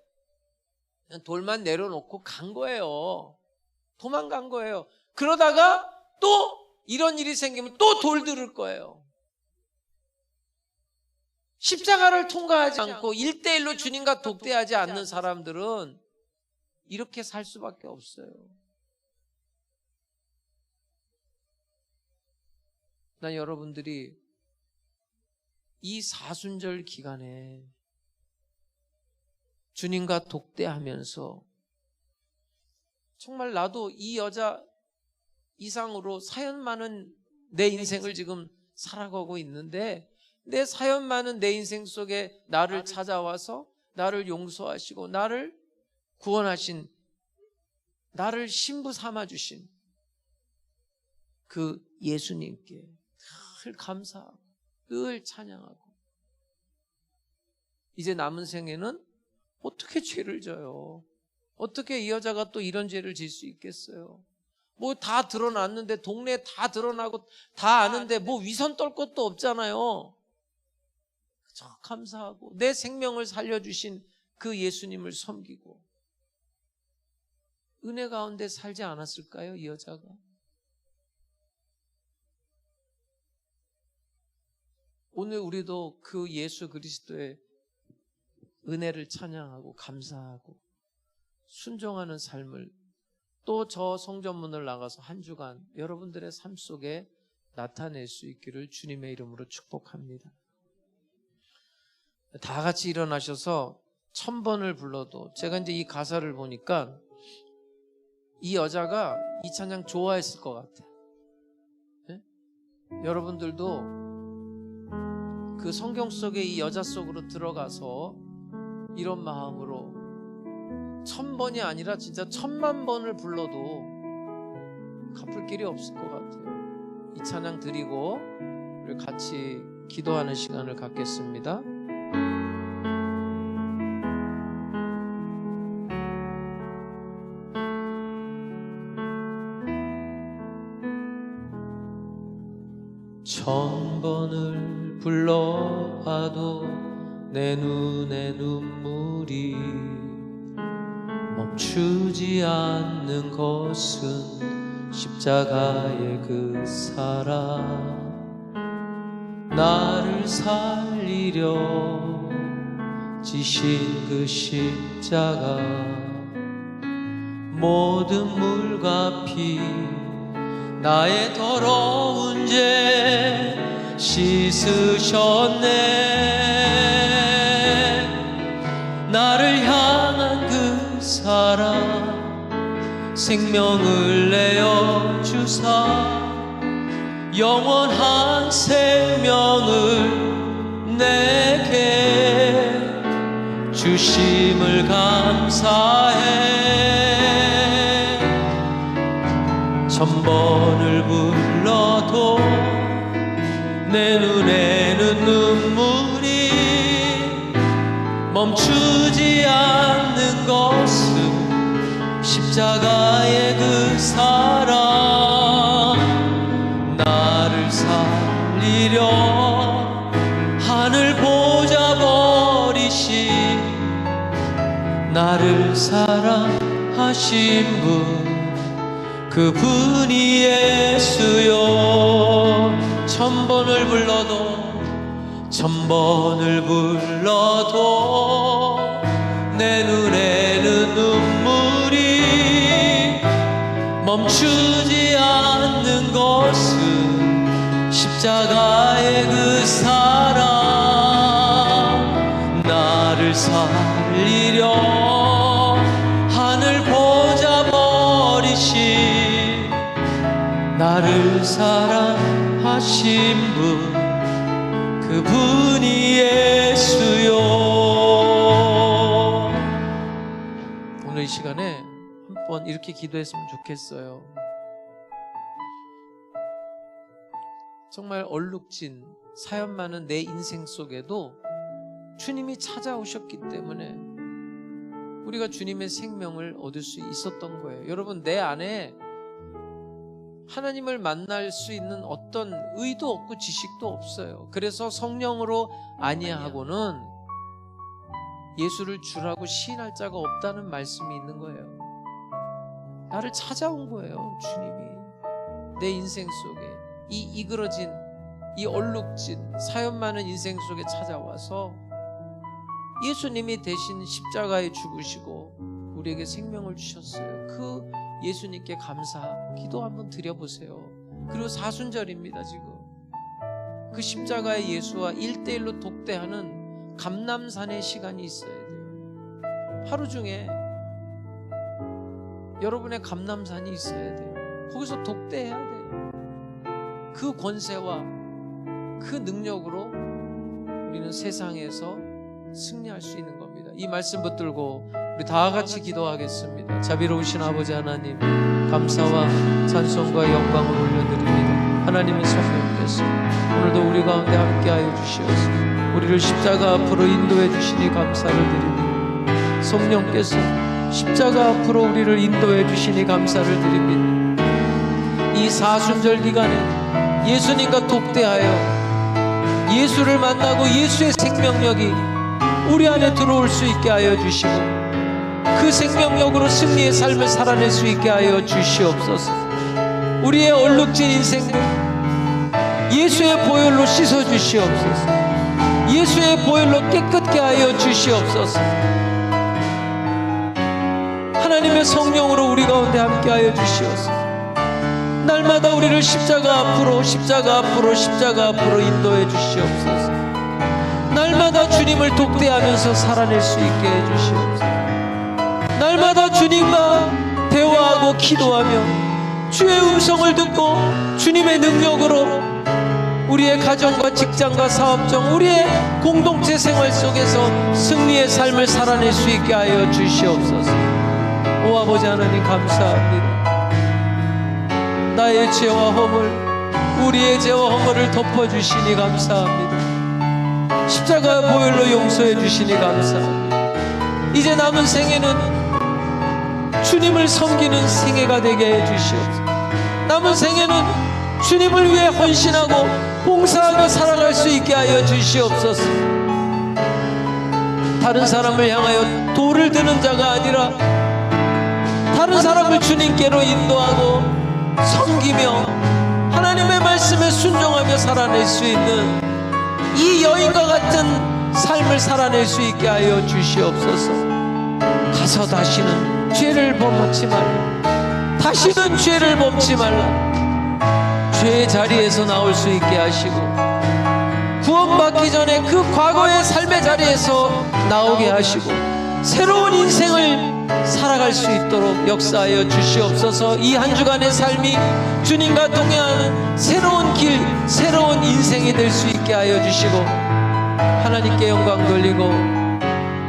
그냥 돌만 내려놓고 간 거예요. 도망간 거예요. 그러다가 또 이런 일이 생기면 또 돌 들을 거예요. 십자가를 통과하지 않고 1대1로 주님과 독대하지 않는 사람들은 이렇게 살 수밖에 없어요. 난 여러분들이 이 사순절 기간에 주님과 독대하면서 정말 나도 이 여자 이상으로 사연 많은 내 인생을 지금 살아가고 있는데 내 사연 많은 내 인생 속에 나를 찾아와서 나를 용서하시고 나를 구원하신, 나를 신부 삼아주신 그 예수님께 늘 감사하고 늘 찬양하고, 이제 남은 생에는 어떻게 죄를 져요? 어떻게 이 여자가 또 이런 죄를 질 수 있겠어요? 뭐 다 드러났는데, 동네에 다 드러나고 다 아는데 뭐 위선 떨 것도 없잖아요. 저 감사하고 내 생명을 살려주신 그 예수님을 섬기고 은혜 가운데 살지 않았을까요, 이 여자가? 오늘 우리도 그 예수 그리스도의 은혜를 찬양하고 감사하고 순종하는 삶을 또 저 성전문을 나가서 한 주간 여러분들의 삶 속에 나타낼 수 있기를 주님의 이름으로 축복합니다. 다 같이 일어나셔서 1000번을 불러도, 제가 이제 이 가사를 보니까 이 여자가 이 찬양 좋아했을 것 같아요. 네? 여러분들도 그 성경 속에 이 여자 속으로 들어가서 이런 마음으로 1000번이 아니라 진짜 1000만 번을 불러도 갚을 길이 없을 것 같아요. 이 찬양 드리고 우리 같이 기도하는 시간을 갖겠습니다. 천 번을 불러봐도 내 눈에 눈물이 멈추지 않는 것은 십자가의 그 사랑, 나를 살리려 지신 그 십자가, 모든 물과 피 나의 더러운 죄 씻으셨네. 나를 향한 그 사랑 생명을 내어 주사 영원한 생명을 내게 주심을 감사해. 천번을 불러도 내 눈에는 눈물이 멈추지 않는 것은 십자가의 그 사랑. 나를 살리려 하늘 보좌 버리신 나를 사랑하신 분, 그분이 예수요. 천번을 불러도 내 눈에는 눈물이 멈추지 않는 것은 십자가의 그 사랑. 나를 살리려 하늘 보좌 버리신 나를 사랑하신 분, 그분이 예수요. 오늘 이 시간에 한번 이렇게 기도했으면 좋겠어요. 정말 얼룩진 사연 많은 내 인생 속에도 주님이 찾아오셨기 때문에 우리가 주님의 생명을 얻을 수 있었던 거예요. 여러분, 내 안에 하나님을 만날 수 있는 어떤 의도 없고 지식도 없어요. 그래서 성령으로 아니하고는 예수를 주라고 시인할 자가 없다는 말씀이 있는 거예요. 나를 찾아온 거예요, 주님이. 내 인생 속에 이 이그러진, 이 얼룩진 사연 많은 인생 속에 찾아와서 예수님이 대신 십자가에 죽으시고 우리에게 생명을 주셨어요. 그 예수님께 감사 기도 한번 드려보세요. 그리고 사순절입니다. 지금 그 십자가의 예수와 1대1로 독대하는 감람산의 시간이 있어야 돼요. 하루 중에 여러분의 감람산이 있어야 돼요. 거기서 독대해야 돼요. 그 권세와 그 능력으로 우리는 세상에서 승리할 수 있는 겁니다. 이 말씀 붙들고 우리 다 같이 기도하겠습니다. 자비로우신 아버지 하나님, 감사와 찬송과 영광을 올려드립니다. 하나님의 성령께서 오늘도 우리 가운데 함께하여 주시옵소서. 우리를 십자가 앞으로 인도해 주시니 감사를 드립니다. 성령께서 십자가 앞으로 우리를 인도해 주시니 감사를 드립니다. 이 사순절 기간에 예수님과 독대하여 예수를 만나고 예수의 생명력이 우리 안에 들어올 수 있게 하여 주시고 그 생명력으로 승리의 삶을 살아낼 수 있게 하여 주시옵소서. 우리의 얼룩진 인생들 예수의 보혈로 씻어 주시옵소서. 예수의 보혈로 깨끗게 하여 주시옵소서. 하나님의 성령으로 우리 가운데 함께 하여 주시옵소서. 날마다 우리를 십자가 앞으로 인도해 주시옵소서. 날마다 주님을 독대하면서 살아낼 수 있게 해 주시옵소서. 날마다 주님과 대화하고 기도하며 주의 음성을 듣고 주님의 능력으로 우리의 가정과 직장과 사업정, 우리의 공동체 생활 속에서 승리의 삶을 살아낼 수 있게 하여 주시옵소서. 오 아버지 하나님, 감사합니다. 나의 죄와 허물, 우리의 죄와 허물을 덮어주시니 감사합니다. 십자가 보혈로 용서해 주시니 감사합니다. 이제 남은 생애는 주님을 섬기는 생애가 되게 해 주시옵소서. 남은 생애는 주님을 위해 헌신하고 봉사하며 살아갈 수 있게 하여 주시옵소서. 다른 사람을 향하여 돌을 드는 자가 아니라 다른 사람을 주님께로 인도하고 섬기며 하나님의 말씀에 순종하며 살아낼 수 있는 이 여인과 같은 삶을 살아낼 수 있게 하여 주시옵소서. 가서 다시는 죄를 범치 말라. 다시는 죄를 범치 말라. 죄의 자리에서 나올 수 있게 하시고 구원받기 전에 그 과거의 삶의 자리에서 나오게 하시고 새로운 인생을 살아갈 수 있도록 역사하여 주시옵소서. 이 한 주간의 삶이 주님과 동행하는 새로운 길, 새로운 인생이 될 수 있게 하여 주시고 하나님께 영광 돌리고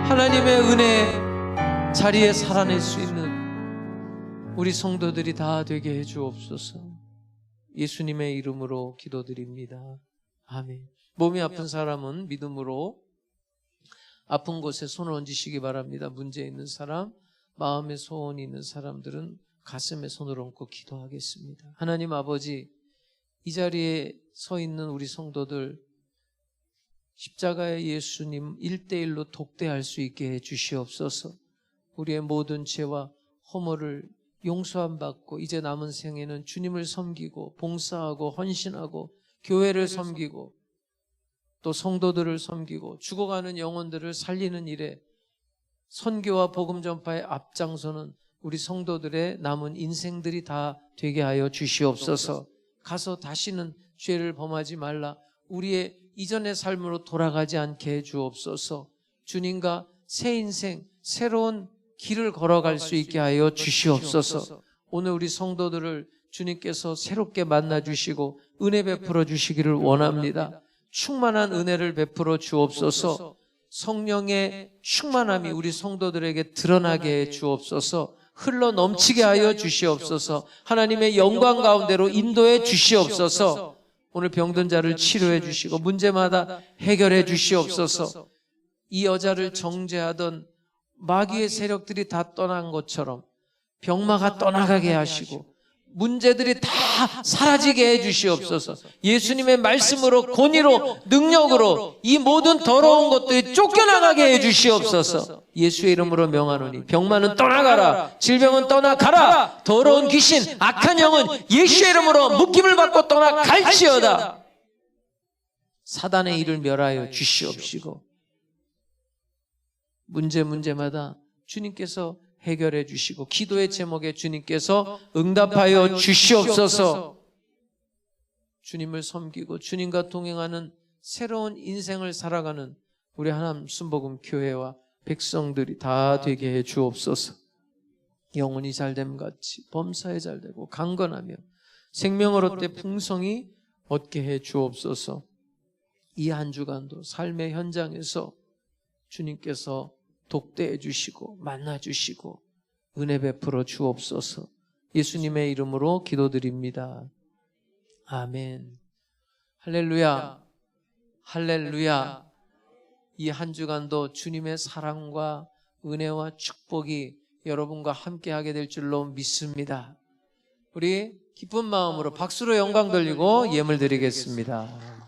하나님의 은혜 자리에 살아낼 수 있는 우리 성도들이 다 되게 해 주옵소서. 예수님의 이름으로 기도드립니다. 아멘. 몸이 아픈 사람은 믿음으로 아픈 곳에 손을 얹으시기 바랍니다. 문제 있는 사람, 마음에 소원이 있는 사람들은 가슴에 손을 얹고 기도하겠습니다. 하나님 아버지, 이 자리에 서 있는 우리 성도들 십자가의 예수님 1대1로 독대할 수 있게 해 주시옵소서. 우리의 모든 죄와 허물을 용서함 받고 이제 남은 생에는 주님을 섬기고 봉사하고 헌신하고 교회를 섬기고 또 성도들을 섬기고 죽어가는 영혼들을 살리는 일에 선교와 복음 전파의 앞장서는 우리 성도들의 남은 인생들이 다 되게 하여 주시옵소서. 가서 다시는 죄를 범하지 말라. 우리의 이전의 삶으로 돌아가지 않게 해 주옵소서. 주님과 새 인생, 새로운 길을 걸어갈 수 있게 하여 주시옵소서. 오늘 우리 성도들을 주님께서 새롭게 만나 주시고 은혜 베풀어 주시기를 원합니다. 충만한 은혜를 베풀어 주옵소서. 성령의 충만함이 우리 성도들에게 드러나게 해 주옵소서. 흘러 넘치게 하여 주시옵소서. 하나님의 영광 가운데로 인도해 주시옵소서. 오늘 병든 자를 치료해 주시고 문제마다 해결해 주시옵소서. 이 여자를 정죄하던 마귀의 세력들이 다 떠난 것처럼 병마가 떠나가게 하시고 문제들이 다 사라지게 해 주시옵소서. 예수님의 말씀으로, 권위로, 능력으로 이 모든 더러운 것들이 쫓겨나가게 해 주시옵소서. 예수의 이름으로 명하노니 병마는 떠나가라, 질병은 떠나가라, 더러운 귀신, 악한 영은 예수의 이름으로 묶임을 받고 떠나갈지어다. 사단의 일을 멸하여 주시옵시고 문제마다 주님께서 해결해 주시고 기도의 제목에 주님께서 응답하여 주시옵소서. 주님을 섬기고 주님과 동행하는 새로운 인생을 살아가는 우리 하나님 순복음 교회와 백성들이 다 되게 해 주옵소서. 영혼이 잘됨 같이 범사에 잘되고 강건하며 생명을 얻되 풍성히 얻게 해 주옵소서. 이 한 주간도 삶의 현장에서 주님께서 독대해 주시고 만나 주시고 은혜 베풀어 주옵소서. 예수님의 이름으로 기도드립니다. 아멘. 할렐루야. 할렐루야. 이 한 주간도 주님의 사랑과 은혜와 축복이 여러분과 함께하게 될 줄로 믿습니다. 우리 기쁜 마음으로 박수로 영광 돌리고 예물 드리겠습니다.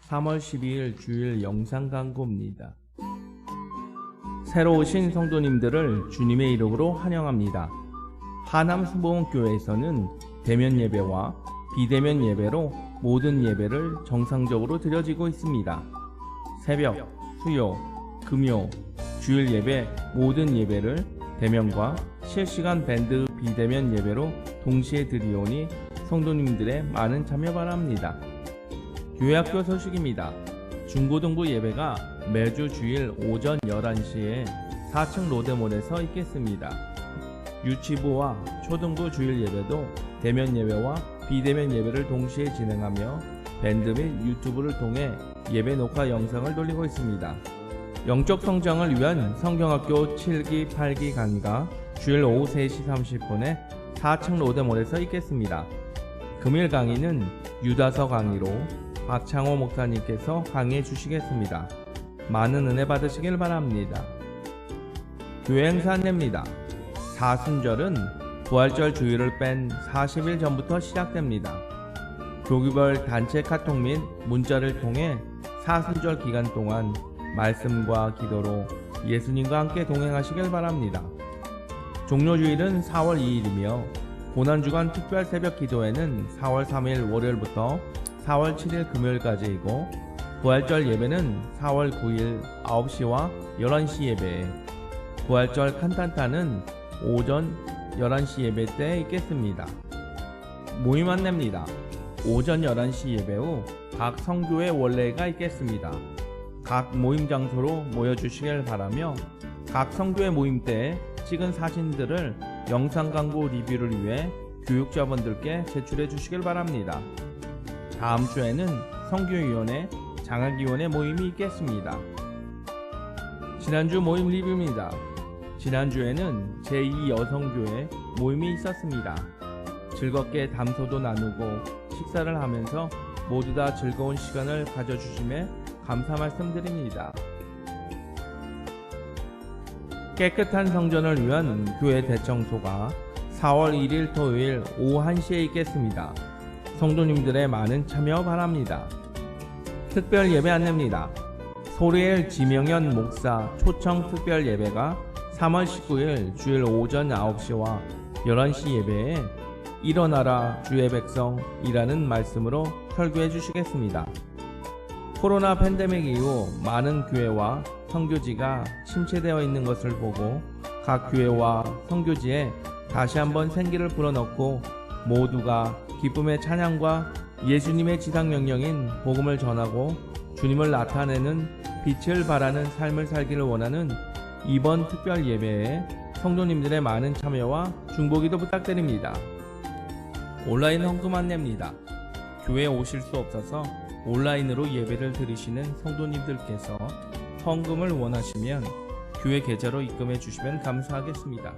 3월 12일 주일 영상 광고입니다. 새로 오신 성도님들을 주님의 이름으로 환영합니다. 하남수봉교회에서는 대면 예배와 비대면 예배로 모든 예배를 정상적으로 드려지고 있습니다. 새벽, 수요, 금요, 주일 예배 모든 예배를 대면과 실시간 밴드 비대면 예배로 동시에 드리오니 성도님들의 많은 참여 바랍니다. 교회학교 소식입니다. 중고등부 예배가 매주 주일 오전 11시에 4층 로데몰에서 있겠습니다. 유치부와 초등부 주일 예배도 대면 예배와 비대면 예배를 동시에 진행하며 밴드 및 유튜브를 통해 예배 녹화 영상을 돌리고 있습니다. 영적 성장을 위한 성경학교 7기, 8기 강의가 주일 오후 3시 30분에 4층 로데몰에서 있겠습니다. 금일 강의는 유다서 강의로 박창호 목사님께서 강의해 주시겠습니다. 많은 은혜 받으시길 바랍니다. 교회 행사 안내입니다. 사순절은 부활절 주일을 뺀 40일 전부터 시작됩니다. 교구별 단체 카톡 및 문자를 통해 사순절 기간 동안 말씀과 기도로 예수님과 함께 동행하시길 바랍니다. 종료주일은 4월 2일이며 고난주간 특별 새벽 기도회는 4월 3일 월요일부터 4월 7일 금요일까지이고 부활절 예배는 4월 9일 9시와 11시 예배에 부활절 칸탄타는 오전 11시 예배 때 있겠습니다. 모임 안내입니다. 오전 11시 예배 후 각 성교회 원례가 있겠습니다. 각 모임 장소로 모여주시길 바라며 각 성교회 모임 때 찍은 사진들을 영상 광고 리뷰를 위해 교육자분들께 제출해 주시길 바랍니다. 다음 주에는 성교위원회, 장학위원회 모임이 있겠습니다. 지난주 모임 리뷰입니다. 지난주에는 제2여성교회 모임이 있었습니다. 즐겁게 담소도 나누고 식사를 하면서 모두 다 즐거운 시간을 가져주심에 감사 말씀드립니다. 깨끗한 성전을 위한 교회 대청소가 4월 1일 토요일 오후 1시에 있겠습니다. 성도님들의 많은 참여 바랍니다. 특별 예배 안내입니다. 소리엘 지명현 목사 초청 특별 예배가 3월 19일 주일 오전 9시와 11시 예배에 일어나라 주의 백성이라는 말씀으로 설교해 주시겠습니다. 코로나 팬데믹 이후 많은 교회와 선교지가 침체되어 있는 것을 보고 각 교회와 선교지에 다시 한번 생기를 불어넣고 모두가 기쁨의 찬양과 예수님의 지상명령인 복음을 전하고 주님을 나타내는 빛을 발하는 삶을 살기를 원하는 이번 특별 예배에 성도님들의 많은 참여와 중보기도 부탁드립니다. 온라인 헌금 안내입니다. 교회에 오실 수 없어서 온라인으로 예배를 드리시는 성도님들께서 헌금을 원하시면 교회 계좌로 입금해 주시면 감사하겠습니다.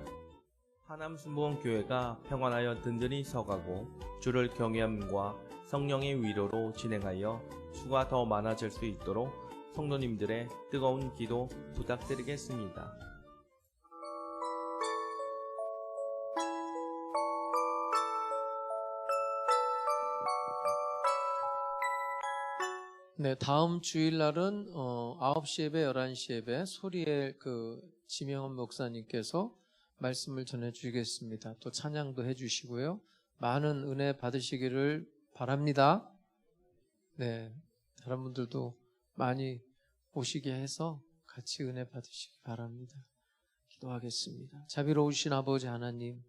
하남순복음교회가 평안하여 든든히 서가고 주를 경외함과 성령의 위로로 진행하여 수가 더 많아질 수 있도록 성도님들의 뜨거운 기도 부탁드리겠습니다. 네, 다음 주일날은 9시 예배, 11시 예배 소리엘 지명헌 목사님께서 말씀을 전해주시겠습니다. 또 찬양도 해주시고요. 많은 은혜 받으시기를 바랍니다. 네, 다른 분들도 많이 오시게 해서 같이 은혜 받으시기 바랍니다. 기도하겠습니다. 자비로우신 아버지 하나님,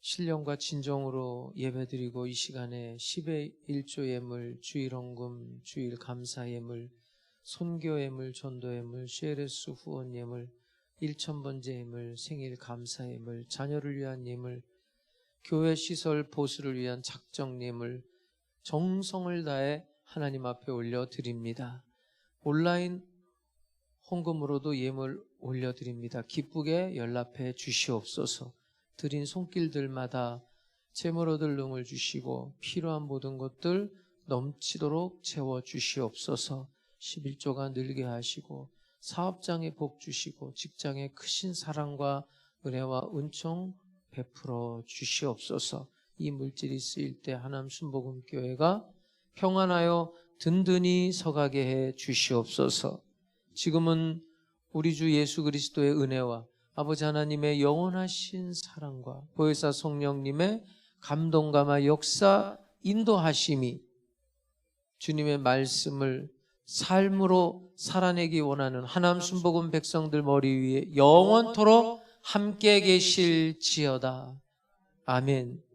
신령과 진정으로 예배드리고 이 시간에 10의 1조 예물, 주일 헌금, 주일 감사 예물, 선교 예물, 전도 예물, CLS 후원 예물, 1000번째 예물, 생일 감사 예물, 자녀를 위한 예물, 교회 시설 보수를 위한 작정 예물, 정성을 다해 하나님 앞에 올려드립니다. 온라인 헌금으로도 예물 올려드립니다. 기쁘게 연락해 주시옵소서. 드린 손길들마다 재물 얻을 능을 주시고 필요한 모든 것들 넘치도록 채워주시옵소서. 11조가 늘게 하시고 사업장에 복 주시고 직장에 크신 사랑과 은혜와 은총 베풀어 주시옵소서. 이 물질이 쓰일 때 하남순복음교회가 평안하여 든든히 서가게 해 주시옵소서. 지금은 우리 주 예수 그리스도의 은혜와 아버지 하나님의 영원하신 사랑과 보혜사 성령님의 감동감화 역사 인도하심이 주님의 말씀을 삶으로 살아내기 원하는 하남 순복음 백성들 머리 위에 영원토록 함께 계실지어다. 아멘.